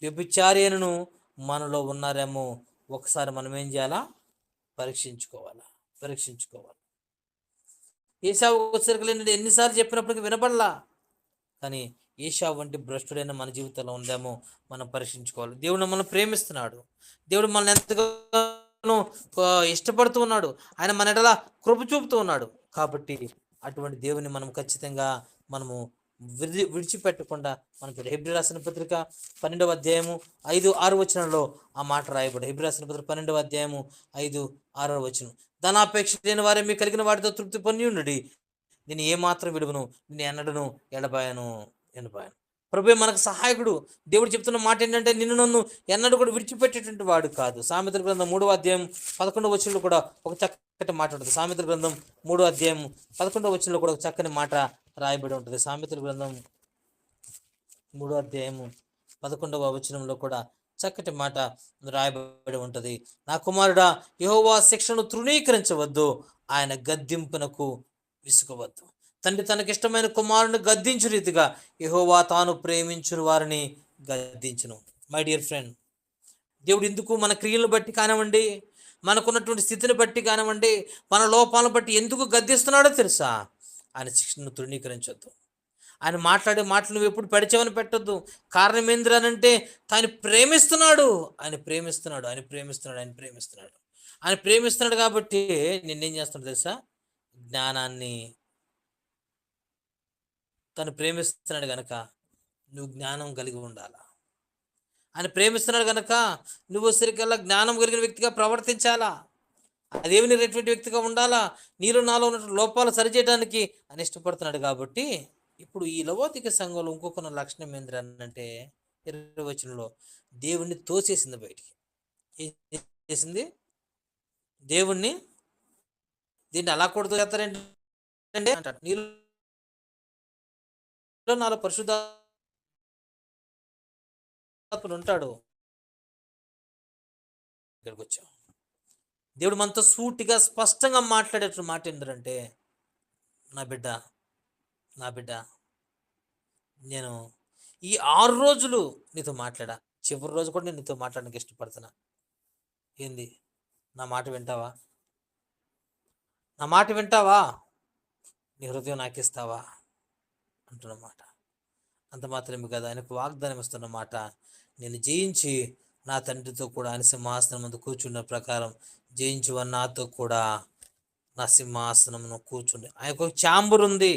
వ్యభిచారి అయినను మనలో ఉన్నారేమో ఒకసారి మనం ఏం చేయాలా? పరీక్షించుకోవాలి. ఏశావు వచ్చరికి ఎన్నిసార్లు చెప్పినప్పటికీ వినపడలా. కానీ ఏశావు వంటి భ్రష్టుడైన మన జీవితంలో ఉందేమో మనం పరీక్షించుకోవాలి. దేవుడు మనల్ని ప్రేమిస్తున్నాడు. దేవుడు మనల్ని ఎంతగానో ఇష్టపడుతూ ఉన్నాడు. ఆయన మన ఎడల కృప చూపుతూ ఉన్నాడు. కాబట్టి అటువంటి దేవుని మనం ఖచ్చితంగా మనము విడిచిపెట్టకుండా మనం హెబ్రీ రాసిన పత్రిక 12వ అధ్యాయము 5-6 వచనంలో ఆ మాట రాయబడి. హెబ్రీ రాసిన పత్రిక 12వ అధ్యాయము 5-6 వచనం. ధనాపేక్ష లేని వారే మీకు కలిగిన వాటితో తృప్తి పొంది ఉండుడి. నేను ఏమాత్రం విడువను, నేను ఎన్నడను ఎడబాయను. ప్రభువే మనకు సహాయకుడు. దేవుడు చెప్తున్న మాట ఏంటంటే, నిన్ను నన్ను ఎన్నడూ కూడా విడిచిపెట్టేటువంటి వాడు కాదు. సామెతల గ్రంథం 3వ అధ్యాయం 11వ వచనంలో కూడా ఒక చక్కటి మాట ఉంటుంది. సామెతల గ్రంథం 3వ అధ్యాయం 11వ వచనంలో కూడా ఒక చక్కని మాట రాయబడి ఉంటుంది. సామెతల గ్రంథం 3వ అధ్యాయము 11వ వచనంలో కూడా చక్కటి మాట రాయబడి ఉంటుంది. నా కుమారుడా, యెహోవా శిక్షను తృణీకరించవద్దు, ఆయన గద్దింపునకు విసుగవద్దు. తండ్రి తనకిష్టమైన కుమారుని గద్దించు రీతిగా యెహోవా తాను ప్రేమించిన వారిని గద్దించును. మై డియర్ ఫ్రెండ్, దేవుడు ఎందుకు మన క్రియలను బట్టి కానివ్వండి, మనకున్నటువంటి స్థితిని బట్టి కానివ్వండి, మన లోపాలను బట్టి ఎందుకు గద్దిస్తున్నాడో తెలుసా? ఆయన శిక్షను తృణీకరించొద్దు. ఆయన మాట్లాడే మాటలు నువ్వు ఎప్పుడు పెడచెవని పెట్టొద్దు. కారణం ఏంద్రనంటే ఆయన ప్రేమిస్తున్నాడు. ఆయన ప్రేమిస్తున్నాడు కాబట్టి నిన్నేం చేస్తున్నాడు తెలుసా? జ్ఞానాన్ని తను ప్రేమిస్తున్నాడు గనక నువ్వు జ్ఞానం కలిగి ఉండాలా. ఆయన ప్రేమిస్తున్నాడు గనక నువ్వు సరికల్లా జ్ఞానం కలిగిన వ్యక్తిగా ప్రవర్తించాలా. అదేమినటువంటి వ్యక్తిగా ఉండాలా. నీలో నాలో ఉన్న లోపాలు సరిచేయడానికి ఆయన ఇష్టపడుతున్నాడు. కాబట్టి ఇప్పుడు ఈ లవోదిక సంఘంలో ఇంకొక లక్షణం ఏంటంటే 20వ వచనంలో దేవుణ్ణి తోసేసింది బయటికి. ఏం చేసింది? దేవుణ్ణి దీన్ని అలా కొడుతూ చేస్తారంటే అంటాడు, నీలో నాలో పరిశుద్ధాత్ముడు ఉంటాడు. ఇక్కడికి వచ్చాం. దేవుడు మనతో సూటిగా స్పష్టంగా మాట్లాడేటువంటి మాట ఏంటంటే, నా బిడ్డ నేను ఈ 6 రోజులు నీతో మాట్లాడా, చివరి రోజు కూడా నేను నీతో మాట్లాడడానికి ఇష్టపడుతున్నా. ఏంది? నా మాట వింటావా? నీ హృదయం నాకు ఇస్తావా అంటున్నమాట. అంత మాత్రమే కదా, ఆయనకు వాగ్దానం ఇస్తున్నమాట. నేను జయించి నా తండ్రితో కూడా ఆయన సింహాసనం ముందు కూర్చున్న ప్రకారం జయించువని నాతో కూడా నా సింహాసనం కూర్చుండి. ఆయనకు ఒక ఛాంబర్ ఉంది.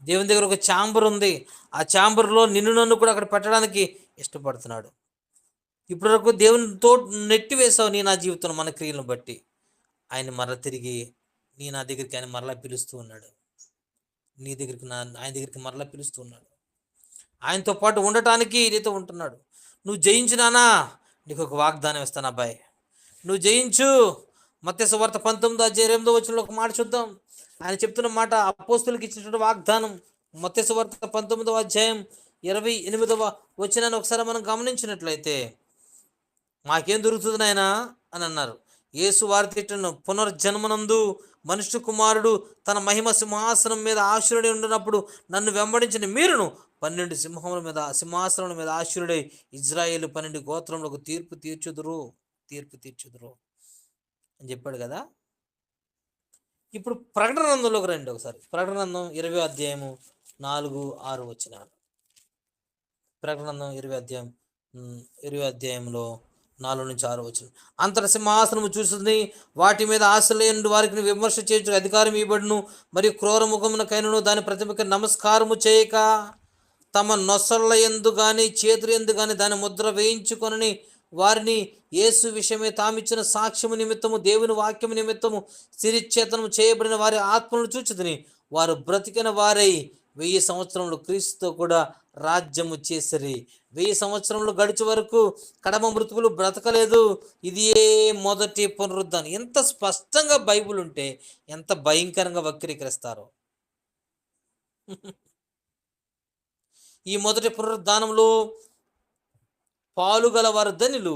దేవుని దగ్గర ఒక ఛాంబర్ ఉంది. ఆ ఛాంబర్లో నిన్ను నన్ను కూడా అక్కడ పెట్టడానికి ఇష్టపడుతున్నాడు. ఇప్పటి వరకు దేవునితో నెట్టి వేసావు నీ నా జీవితంలో మన క్రియలను బట్టి. ఆయన మరల తిరిగి నా దగ్గరికి ఆయన మరలా పిలుస్తూ ఉన్నాడు. ఆయన దగ్గరికి మరలా పిలుస్తూ ఉన్నాడు. ఆయనతో పాటు ఉండటానికి నీతో ఉంటున్నాడు. నువ్వు జయించినానా, నీకు ఒక వాగ్దానం ఇస్తాను అబ్బాయి. నువ్వు జయించు. మత్తయి సువార్త 19:8 వచనంలో ఒక మాట చూద్దాం. ఆయన చెప్తున్న మాట అపోస్తులకు ఇచ్చినటువంటి వాగ్దానం. మత్తయి సువార్త 19వ అధ్యాయం 28వ వచనాన్ని ఒకసారి మనం గమనించినట్లయితే, మాకేం దొరుకుతుంది నాయనా అని అన్నారు. యేసు వారి తిట్టను, పునర్జన్మనందు మనుష్య కుమారుడు తన మహిమ సింహాసనం మీద ఆశీనుడై ఉండినప్పుడు నన్ను వెంబడించిన మీరును 12 సింహాసనముల మీద ఆశీనుడై ఇజ్రాయేలు 12 గోత్రములకు తీర్పు తీర్చుదురు అని చెప్పాడు కదా. ఇప్పుడు ప్రకటన గ్రంథంలోకి రండి ఒకసారి. ప్రకటన గ్రంథం 20వ అధ్యాయము 4-6 వచనాలు. ప్రకటన గ్రంథం 20వ అధ్యాయంలో 4-6 వచనం. అంతట సింహాసనము చూస్తుంది, వాటి మీద ఆశ లేని వారికి విమర్శ చేయడానికి అధికారం ఇవ్వబడును. మరియు క్రూర ముఖమునకైనను దాని ప్రతిమకి నమస్కారము చేయక తమ నొసళ్ళ యందు గాని చేతుల యందు గాని దాని ముద్ర వేయించుకొనని వారిని యేసు విషయమే తామిచ్చిన సాక్ష్యము నిమిత్తము దేవుని వాక్యము నిమిత్తము శిరిచ్ఛేదనము చేయబడిన వారి ఆత్మలను చూచితిని. వారు బ్రతికిన వారై 1000 సంవత్సరములు క్రీస్తుతో కూడా రాజ్యము చేసిరి. 1000 సంవత్సరములు గడిచే వరకు కడమ మృతుకులు బ్రతకలేదు. ఇది మొదటి పునరుద్ధానం. ఎంత స్పష్టంగా బైబుల్ ఉంటే ఎంత భయంకరంగా వక్రీకరిస్తారో. ఈ మొదటి పునరుద్ధానంలో పాలుగల వారు ధనులు,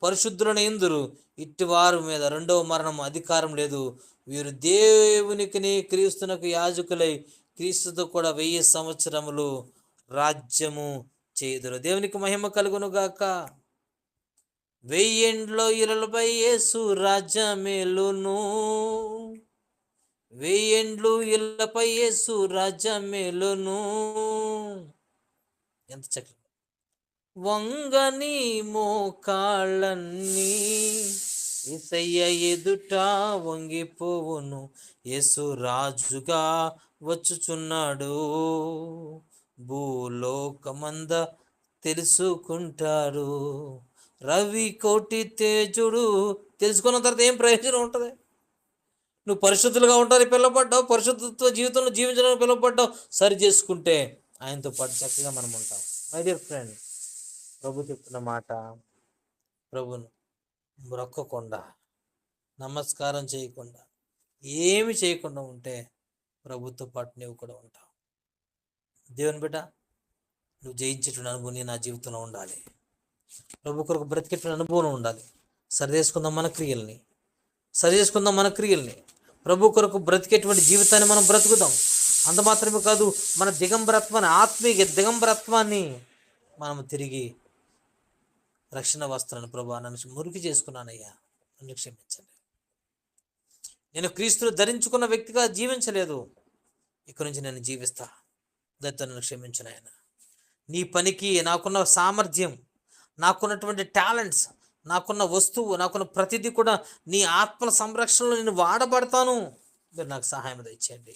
పరిశుద్ధులైన ఇందురు. ఇట్టి వారి మీద రెండవ మరణం అధికారం లేదు. వీరు దేవునికి క్రీస్తునకు యాజకులై క్రీస్తుతో కూడా 1000 సంవత్సరములు రాజ్యము చేయుదురు. దేవునికి మహిమ కలుగును గాక. వెయ్యేండ్లో ఇరవై యేసు రాజ్యమేలును, వెయ్యేండ్లు ఇళ్ళపై యేసు రాజ్యమేలును. ఎంత చక్కగా వంగని మోకాళ్ళన్నీ యేసయ్య ఎదుట వంగిపోవును, యేసు రాజుగా వచ్చుచున్నాడు, భూలోకమంద తెలుసుకుంటారు. రవి కోటి తేజుడు తెలుసుకున్న తర్వాత ఏం ప్రయోజనం ఉంటుంది? నువ్వు పరిశుద్ధులుగా ఉంటారు పిలువబడ్డావు, పరిశుద్ధత్వ జీవితంలో జీవించడానికి పిలువబడ్డావు. సరి చేసుకుంటే ఆయనతో పాటు చక్కగా మనం ఉంటాం. మై డియర్ ఫ్రెండ్, ప్రభు చెప్తున్న మాట, ప్రభును మొక్కకుండా నమస్కారం చేయకుండా ఏమి చేయకుండా ఉంటే ప్రభుత్వ పాటు నువ్వు కూడా ఉంటావు. దేవుని బిడ్డ, నువ్వు జయించేటువంటి అనుభవం నా జీవితంలో ఉండాలి. ప్రభు కొరకు బ్రతికేటువంటి అనుభవం ఉండాలి. సరి చేసుకుందాం మన క్రియల్ని, సరి చేసుకుందాం మన క్రియల్ని. ప్రభు కొరకు బ్రతికేటువంటి జీవితాన్ని మనం బ్రతుకుదాం. అంత మాత్రమే కాదు, మన దిగంబరత్వాన్ని, ఆత్మీయ దిగంబరత్వాన్ని మనం తిరిగి రక్షణ వస్త్రాన్ని, ప్రభు నన్ను మురికి చేసుకున్నానయ్యా, నన్ను క్షమించండి. నేను క్రీస్తును ధరించుకున్న వ్యక్తిగా జీవించలేదు, ఇక్కడి నుంచి నేను జీవిస్తా, దయతో నన్ను క్షమించిన ఆయన. నీ పనికి నాకున్న సామర్థ్యం, నాకున్నటువంటి టాలెంట్స్, నాకున్న వస్తువు, నాకున్న ప్రతిదీ కూడా నీ ఆత్మల సంరక్షణలో నేను వాడబడతాను, మీరు నాకు సహాయం దయచేయండి,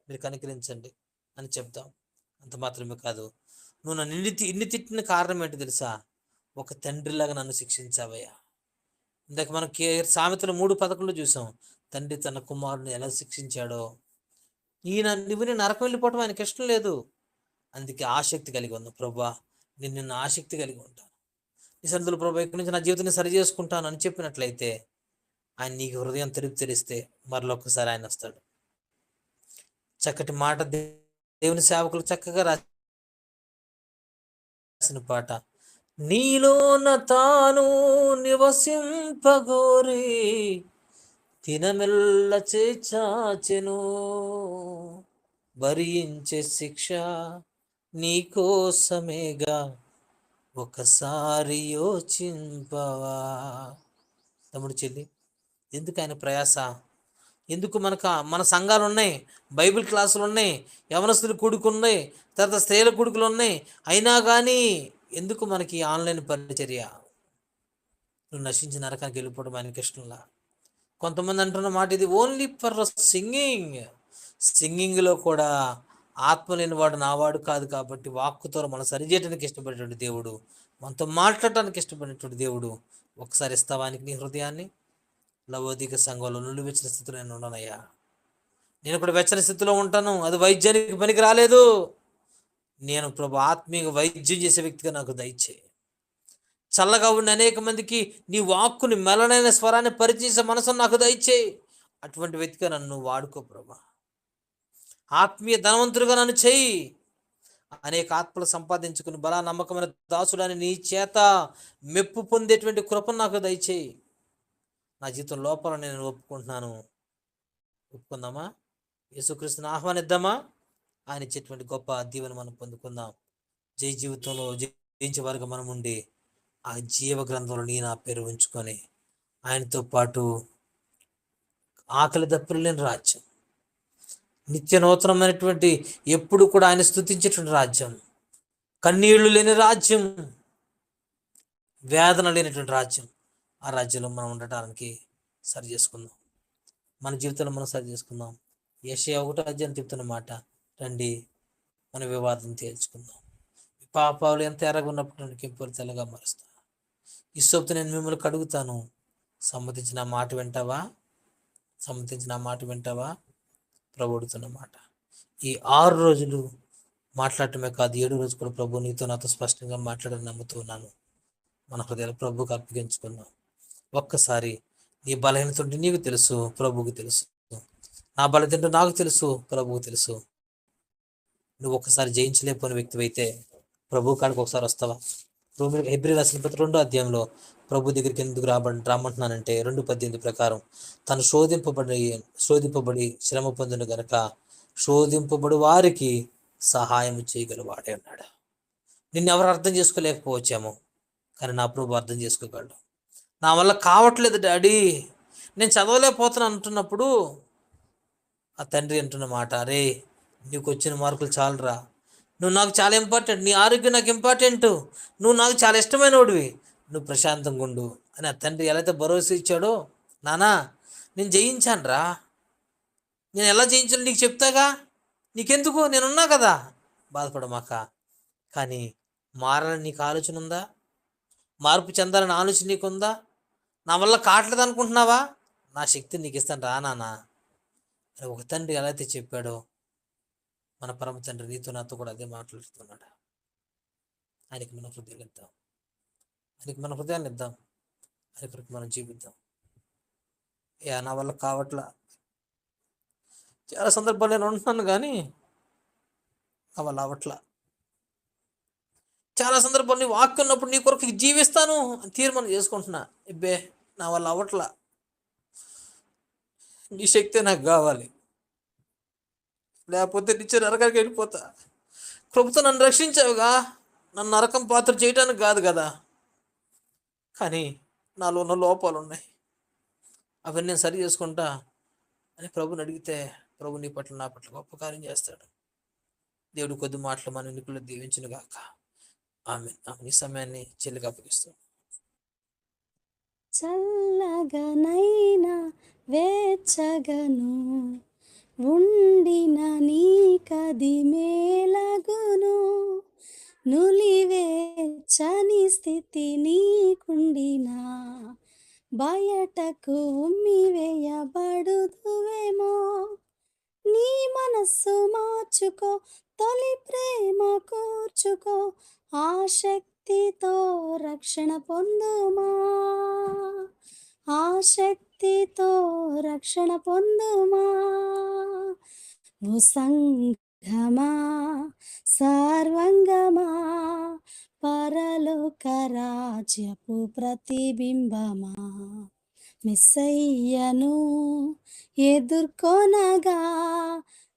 మీరు కనికరించండి అని చెప్తాం. అంత మాత్రమే కాదు, నువ్వు నన్ను ఇన్ని తిట్టిన కారణం ఏంటి తెలుసా? ఒక తండ్రిలాగా నన్ను శిక్షించావయ్యా. ఇందాక మనం సామెతలు 3:11 చూసాం, తండ్రి తన కుమారుని ఎలా శిక్షించాడో. నువ్వు నేను నరకం వెళ్ళిపోవటం ఆయనకి ఇష్టం లేదు. అందుకే ఆసక్తి కలిగి ఉన్నాను, ప్రభా నిన్ను ఆసక్తి కలిగి ఉంటాను, నీ సన్నిధిలో ప్రభా ఇక్కడి నుంచి నా జీవితాన్ని సరి చేసుకుంటాను అని చెప్పినట్లయితే ఆయన నీకు హృదయం తెరిస్తే మరొకసారి ఆయన వస్తాడు. చక్కటి మాట దేవుని సేవకులు చక్కగా రాసిన పాట, నీలోన తాను నివసింపగోరి తినమెల్ల చేచాచెను, భరించే శిక్ష నీకోసమేగా ఒకసారి యోచింపవా. తమ్ముడు చెల్లి, ఎందుకు ఆయన ప్రయాస? ఎందుకు మన సంఘాలు ఉన్నాయి, బైబిల్ క్లాసులు ఉన్నాయి, యవనస్తులు కూడుకున్నాయి, తర్వాత స్త్రీల కూడుకులు ఉన్నాయి, అయినా కానీ ఎందుకు మనకి ఆన్లైన్ పరిచర్య? నువ్వు నశించిన నరకానికి వెళ్ళిపోవడం ఆయనకి ఇష్టంలా. కొంతమంది అంటున్న మాట, ఇది ఓన్లీ ఫర్ సింగింగ్లో కూడా ఆత్మ లేని వాడు నావాడు కాదు. కాబట్టి వాక్కుతో మనం సరిచేయడానికి ఇష్టపడేటువంటి దేవుడు, మనతో మాట్లాడటానికి ఇష్టపడేటువంటి దేవుడు. ఒకసారి ఇస్తావానికి నీ హృదయాన్ని. లవోదిక సంఘంలో నుండి వెచ్చని స్థితిలో నేను ఉండనయ్యా, నేను కూడా వెచ్చని స్థితిలో ఉంటాను. అది వైద్యానికి పనికి రాలేదు. నేను ప్రభు ఆత్మీయ వైద్యం చేసే వ్యక్తిగా నాకు దయచేయి. చల్లగా ఉన్న అనేక మందికి నీ వాక్కుని, మెలనైన స్వరాన్ని పరిచేసే మనసును నాకు దయచేయి. అటువంటి వ్యక్తిగా నన్ను వాడుకో ప్రభా. ఆత్మీయ ధనవంతుడిగా నన్ను చేయి. అనేక ఆత్మలు సంపాదించుకుని బలా నమ్మకమైన దాసుడాన్ని నీ చేత మెప్పు పొందేటువంటి కృపను నాకు దయచేయి. నా జీవితం లోపల నేను ఒప్పుకుంటున్నాను. ఒప్పుకుందామా? యేసుక్రీస్తుని ఆహ్వానిద్దామా? ఆయన ఇచ్చేటువంటి గొప్ప దీవెన మనం పొందుకుందాం. జై జీవితంలో జయించే వారుగా మనం ఉండి ఆ జీవ గ్రంథంలో నీ నా పేరు ఉంచుకొని ఆయనతో పాటు ఆకలి దప్పులు లేని రాజ్యం, నిత్య నూతనమైనటువంటి ఎప్పుడు కూడా ఆయన స్తుతించేటువంటి రాజ్యం, కన్నీళ్లు లేని రాజ్యం, వేదన లేనటువంటి రాజ్యం, ఆ రాజ్యంలో మనం ఉండటానికి సరి చేసుకుందాం. మన జీవితంలో మనం సరి చేసుకుందాం. యెషయా 1 చెప్తున్న మాట, రండి మన వివాదం తేల్చుకుందాం. పాపాలు ఎంత ఎర్రగా ఉన్నప్పుడు కెంపులు తెల్లగా మారుస్తా. ఇస్సోపుతో నేను మిమ్మల్ని కడుగుతాను. సమ్మతించిన మాట వింటావా? సమ్మతించిన మాట వింటావా? ప్రభుడుతున్న మాట. ఈ 6 రోజులు మాట్లాడటమే కాదు, 7 రోజు కూడా ప్రభు నీతో నాతో స్పష్టంగా మాట్లాడని నమ్ముతున్నాను. మన హృదయాలు ప్రభువుకి అప్పగించుకుందాం. ఒక్కసారి నీ బలహీనత ఉంటే నీకు తెలుసు, ప్రభువుకి తెలుసు. నా బలహీనత నాకు తెలుసు, ప్రభువుకి తెలుసు. నువ్వు ఒక్కసారి జయించలేకపోయిన వ్యక్తి అయితే ప్రభు కాడికి ఒకసారి వస్తావా? హెబ్రీ రాసిన 2వ అధ్యాయంలో ప్రభు దగ్గరికి ఎందుకు రామంటున్నానంటే 2:18 ప్రకారం తను శోధింపబడి శ్రమ పొందిన గనక శోధింపబడి వారికి సహాయం చేయగలవాడే అన్నాడు. నిన్ను ఎవరు అర్థం చేసుకోలేకపోవచ్చేమో, కానీ నా ప్రభు అర్థం చేసుకోగలడు. నా వల్ల కావట్లేదు డాడీ, నేను చదవలేకపోతున్నాను అంటున్నప్పుడు ఆ తండ్రి అంటున్న మాట, అరే నీకు వచ్చిన మార్కులు చాలరా, నువ్వు నాకు చాలా ఇంపార్టెంట్, నీ ఆరోగ్యం నాకు ఇంపార్టెంట్, నువ్వు నాకు చాలా ఇష్టమైనోడివి, నువ్వు ప్రశాంతంగా ఉండు అని ఆ తండ్రి ఎలా అయితే భరోసా ఇచ్చాడో, నానా నేను జయించానురా, నేను ఎలా జయించాను నీకు చెప్తాగా, నీకెందుకు నేనున్నా కదా, బాధపడమాక. కానీ మారాలని నీకు ఆలోచన ఉందా? మార్పు చెందాలని ఆలోచన నీకుందా? నా వల్ల కావట్లేదు అనుకుంటున్నావా? నా శక్తిని నీకు ఇస్తాను రా నాన్న అని ఒక తండ్రి ఎలా అయితే చెప్పాడో, మన పరమ తండ్రి నీతో నాతో కూడా అదే మాట్లాడుతున్నాడు. ఆయనకి మన హృదయాలు ఇద్దాం, ఆయనకి మన హృదయాన్ని ఇద్దాం, ఆయన కొరకు మనం జీవిద్దాం. నా వల్ల కావట్లా, చాలా సందర్భాలు నేను ఉంటున్నాను కానీ నా వల్ల అవట్లా, చాలా సందర్భాలు నీ వాక్యం ఉన్నప్పుడు నీ కొరకు జీవిస్తాను అని తీర్మానం చేసుకుంటున్నా, ఇబ్బే నా వల్ల అవట్లా, నీ శక్తే నాకు కావాలి, లేకపోతే నిత్య నరకానికి వెళ్ళిపోతా. ప్రభుత్వం నన్ను రక్షించావుగా, నన్ను నరకం పాత్ర చేయడానికి కాదు కదా, కానీ నాలో ఉన్న లోపాలు ఉన్నాయి, అవన్నీ నేను సరి చేసుకుంటా అని ప్రభుని అడిగితే ప్రభు నీ పట్ల నా పట్ల గొప్ప కార్యం చేస్తాడు. దేవుడు కొద్ది మాటలు మన ఎన్నికల్లో దీవించును గాక. ఆమె ఈ సమయాన్ని చెల్లిగా అప్పగిస్తాం. చల్లగనైనా వెచ్చగను ఉండిన నీకది మేలగును, నులివేచ్చని స్థితి నీకుండినా బయటకు ఉమ్మివేయబడుదువేమో. నీ మనస్సు మార్చుకో, తొలి ప్రేమ కూర్చుకో, ఆసక్తితో రక్షణ పొందుమా, ఆసక్తితో రక్షణ పొందుమా. ఓ సంఘమా సర్వంగమా, పరలోక రాజ్యపు ప్రతిబింబమా, మెస్సయ్యను ఎదుర్కొనగా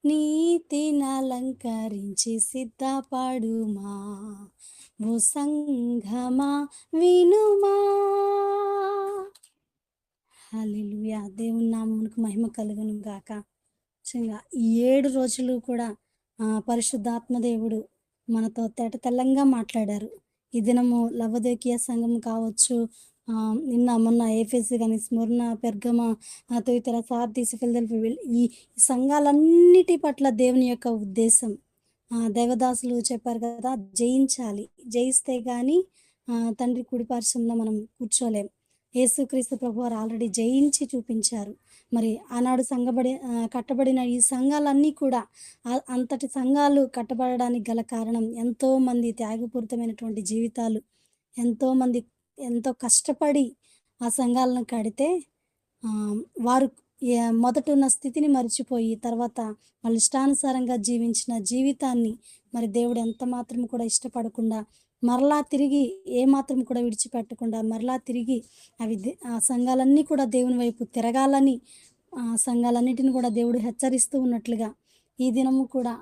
నీతినలంకరించి సిద్ధపడుమా. ఓ సంఘమా వినుమా. హల్లెలూయా. దేవుని నామమునకు మహిమ కలుగును గాక. నిజంగా ఈ 7 రోజులు కూడా పరిశుద్ధాత్మ దేవుడు మనతో తెల్లంగా మాట్లాడారు. ఈ దినము లవోదికీయ సంఘం కావచ్చు, నిన్న మొన్న ఏఫెసు కానీ, స్ముర్న, పెర్గమ, తుయితర, సార్దీసు, ఫిలదెల్ఫియా, ఈ సంఘాలన్నిటి పట్ల దేవుని యొక్క ఉద్దేశం, దేవదాసులు చెప్పారు కదా, జయించాలి, జయిస్తే కానీ తండ్రి కుడి పార్శ్వంలో మనం కూర్చోలేం. యేసుక్రీస్తు ప్రభువారు ఆల్రెడీ జయించి చూపించారు. మరి ఆనాడు కట్టబడిన ఈ సంఘాలన్నీ కూడా, అంతటి సంఘాలు కట్టబడడానికి గల కారణం ఎంతోమంది త్యాగపూరితమైనటువంటి జీవితాలు, ఎంతోమంది ఎంతో కష్టపడి ఆ సంఘాలను కడితే వారు మొదట ఉన్న స్థితిని మర్చిపోయి తర్వాత వాళ్ళ ఇష్టానుసారంగా జీవించిన జీవితాన్ని మరి దేవుడు ఎంత మాత్రం కూడా ఇష్టపడకుండా, మరలా తిరిగి ఏమాత్రం కూడా విడిచిపెట్టకుండా మరలా తిరిగి ఆ సంఘాలన్నీ కూడా దేవుని వైపు తిరగాలని, సంఘాలన్నిటిని కూడా దేవుడు హెచ్చరిస్తూ ఉన్నట్లుగా ఈ దినము కూడా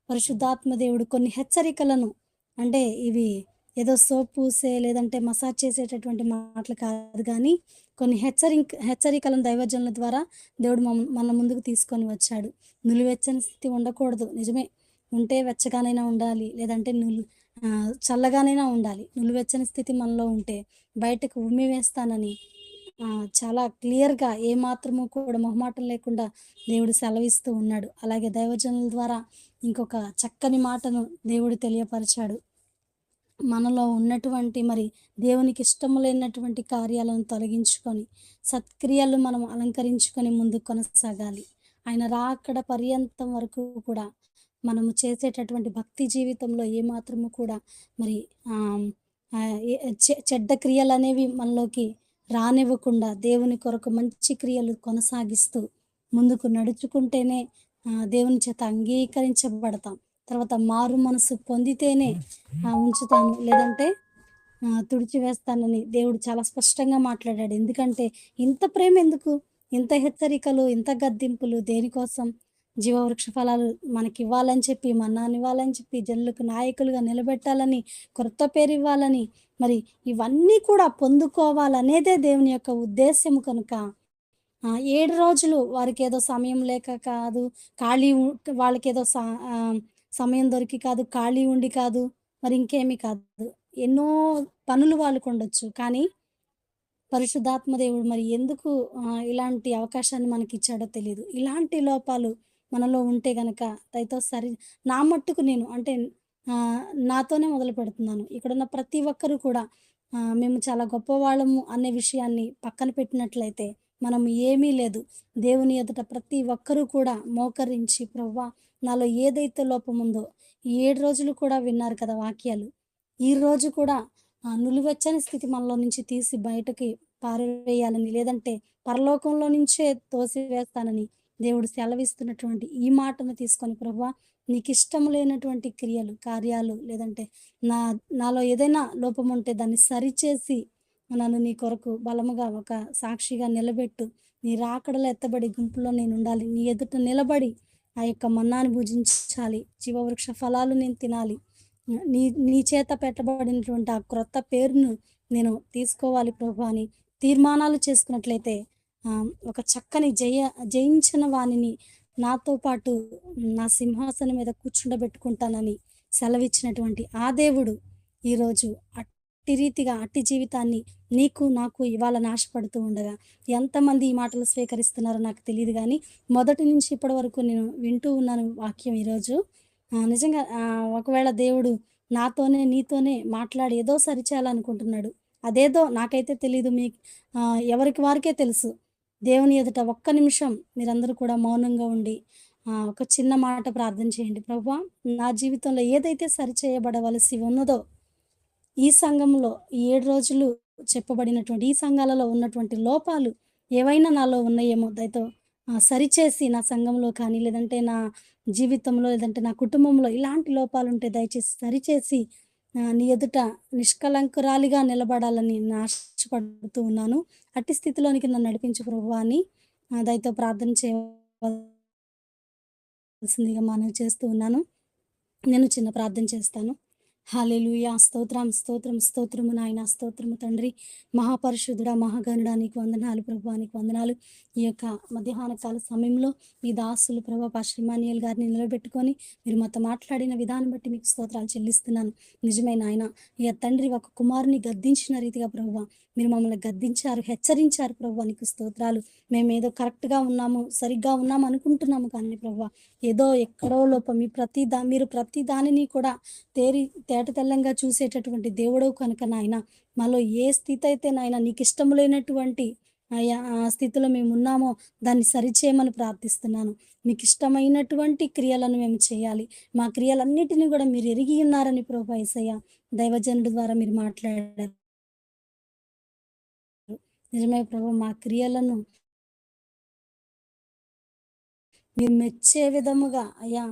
పరిశుద్ధాత్మ దేవుడు కొన్ని హెచ్చరికలను, అంటే ఇవి ఏదో సోప్ పూసే లేదంటే మసాజ్ చేసేటటువంటి మాటలు కాదు, కానీ కొన్ని హెచ్చరికలను దైవజనుల ద్వారా దేవుడు మన ముందుకు తీసుకొని వచ్చాడు. నులివెచ్చని స్థితి ఉండకూడదు, నిజమే, ఉంటే వెచ్చగానైనా ఉండాలి, లేదంటే చల్లగానైనా ఉండాలి. నులివెచ్చని స్థితి మనలో ఉంటే బయటకు ఉమ్మి వేస్తానని చాలా క్లియర్గా ఏమాత్రము కూడా మొహమాటం లేకుండా దేవుడు సెలవిస్తూ ఉన్నాడు. అలాగే దైవజనుల ద్వారా ఇంకొక చక్కని మాటను దేవుడు తెలియపరిచాడు. మనలో ఉన్నటువంటి మరి దేవునికి ఇష్టము లేనటువంటి కార్యాలను తొలగించుకొని సత్క్రియలు మనం అలంకరించుకొని ముందుకు కొనసాగాలి. ఆయన రాకడ పర్యంతం వరకు కూడా మనము చేసేటటువంటి భక్తి జీవితంలో ఏమాత్రము కూడా మరి చెడ్డ క్రియలు అనేవి మనలోకి రానివ్వకుండా దేవుని కొరకు మంచి క్రియలు కొనసాగిస్తూ ముందుకు నడుచుకుంటేనే దేవుని చేత అంగీకరించబడతాం. తర్వాత మారు మనసు పొందితేనే ఉంచుతాను, లేదంటే తుడిచివేస్తానని దేవుడు చాలా స్పష్టంగా మాట్లాడాడు. ఎందుకంటే ఇంత ప్రేమ ఎందుకు, ఇంత హెచ్చరికలు, ఇంత గద్దింపులు దేనికోసం? జీవవృక్ష ఫలాలు మనకి ఇవ్వాలని చెప్పి, మన్నాన్ని ఇవ్వాలని చెప్పి, జనులకు నాయకులుగా నిలబెట్టాలని, కొత్త పేరు ఇవ్వాలని, మరి ఇవన్నీ కూడా పొందుకోవాలనేదే దేవుని యొక్క ఉద్దేశ్యము కనుక 7 రోజులు వారికేదో సమయం లేక కాదు, ఖాళీ ఉ వాళ్ళకేదో సమయం దొరికి కాదు, ఖాళీ ఉండి కాదు, మరి ఇంకేమి కాదు. ఎన్నో పనులు వాళ్ళకుండొచ్చు. కానీ పరిశుద్ధాత్మ దేవుడు మరి ఎందుకు ఇలాంటి అవకాశాన్ని మనకిచ్చాడో తెలీదు. ఇలాంటి లోపాలు మనలో ఉంటే గనక దయతో నా మట్టుకు నేను అంటే నాతోనే మొదలుపెడుతున్నాను. ఇక్కడున్న ప్రతి ఒక్కరు కూడా మేము చాలా గొప్పవాళ్ళము అనే విషయాన్ని పక్కన పెట్టినట్లయితే మనం ఏమీ లేదు. దేవుని ఎదుట ప్రతి ఒక్కరూ కూడా మోకరించి ప్రభువా! నాలో ఏదైతే లోపముందో ఈ 7 రోజులు కూడా విన్నారు కదా వాక్యాలు. ఈరోజు కూడా నులివెచ్చని స్థితి మనలో నుంచి తీసి బయటకి పారవేయాలని, లేదంటే పరలోకంలో నుంచే తోసివేస్తానని దేవుడు సెలవిస్తున్నటువంటి ఈ మాటను తీసుకొని ప్రభువా! నీకిష్టం లేనటువంటి క్రియలు, కార్యాలు లేదంటే నా నాలో ఏదైనా లోపం ఉంటే దాన్ని సరిచేసి నన్ను నీ కొరకు బలముగా ఒక సాక్షిగా నిలబెట్టు. నీ రాకడలో ఎత్తబడి గుంపులో నేనుండాలి. నీ ఎదుట నిలబడి ఆ యొక్క మన్నాను భుజించాలి. జీవవృక్ష ఫలాలు నేను తినాలి. నీ నీ చేత పెట్టబడినటువంటి ఆ క్రొత్త పేరును నేను తీసుకోవాలి ప్రభు అని తీర్మానాలు చేసుకున్నట్లయితే ఒక చక్కని జయించిన వానిని నాతో పాటు నా సింహాసనం మీద కూర్చుండబెట్టుకుంటానని సెలవిచ్చినటువంటి ఆ దేవుడు ఈరోజు అట్టి రీతిగా అట్టి జీవితాన్ని నీకు నాకు ఇవ్వాలని ఆశపడుతూ ఉండగా ఎంతమంది ఈ మాటలు స్వీకరిస్తున్నారో నాకు తెలియదు కానీ మొదటి నుంచి ఇప్పటి వరకు నేను వింటూ ఉన్నాను వాక్యం ఈరోజు. నిజంగా ఒకవేళ దేవుడు నాతోనే నీతోనే మాట్లాడి ఏదో సరిచేయాలనుకుంటున్నాడు. అదేదో నాకైతే తెలీదు. ఎవరికి వారికే తెలుసు. దేవుని ఎదుట ఒక్క నిమిషం మీరందరూ కూడా మౌనంగా ఉండి ఒక చిన్న మాట ప్రార్థన చేయండి. ప్రభువా! నా జీవితంలో ఏదైతే సరిచేయబడవలసి ఉన్నదో ఈ సంఘంలో ఈ 7 రోజులు చెప్పబడినటువంటి ఈ సంఘాలలో ఉన్నటువంటి లోపాలు ఏవైనా నాలో ఉన్నాయేమో దయతో సరిచేసి నా సంఘంలో కానీ, లేదంటే నా జీవితంలో, లేదంటే నా కుటుంబంలో ఇలాంటి లోపాలుంటే దయచేసి సరిచేసి నీ ఎదుట నిష్కళంకురాలిగా నిలబడాలని నేను ఆశపడుతూ ఉన్నాను. అట్టి స్థితిలోనికి నన్ను నడిపించు ప్రభువా అని దయతో ప్రార్థన చేయవలసిందిగా మనవి చేస్తూ ఉన్నాను. నేను చిన్న ప్రార్థన చేస్తాను. హల్లెలూయా! స్తోత్రం, స్తోత్రం, స్తోత్రము నాయన, స్తోత్రము తండ్రి. మహాపరిశుద్ధుడా, మహాగణుడా నీకు వందనాలు ప్రభువా, నీకు వందనాలు. ఈ యొక్క మధ్యాహ్న కాల సమయంలో మీ దాసులు ప్రభా పాస్టర్ ఇమ్మానుయేల్ గారిని నిలబెట్టుకొని మీరు మాతో మాట్లాడిన విధానం బట్టి మీకు స్తోత్రాలు చెల్లిస్తున్నాను. నిజమే నాయన, ఇక తండ్రి ఒక కుమారుని గద్దించిన రీతిగా ప్రభువా మీరు మమ్మల్ని గద్దించారు, హెచ్చరించారు ప్రభువా, నీకు స్తోత్రాలు. మేము ఏదో కరెక్ట్గా ఉన్నాము, సరిగ్గా ఉన్నాము అనుకుంటున్నాము కానీ ప్రభువా ఏదో ఎక్కడో లోపం మీరు ప్రతి దానిని కూడా తేట తెల్లంగా చూసేటటువంటి దేవుడవు కనుక నాయన మాలో ఏ స్థితి అయితే నాయన నీకు ఇష్టం లేనటువంటి ఆ స్థితిలో మేము ఉన్నామో దాన్ని సరిచేయమని ప్రార్థిస్తున్నాను. మీకు ఇష్టమైనటువంటి క్రియలను మేము చేయాలి. మా క్రియలన్నిటినీ కూడా మీరు ఎరిగి ఉన్నారని ప్రభువా యేసయ్య దైవజనుడి ద్వారా మీరు మాట్లాడారు. నిజమే ప్రభు, మా క్రియలను మీరు మెచ్చే విధముగా అయ్యా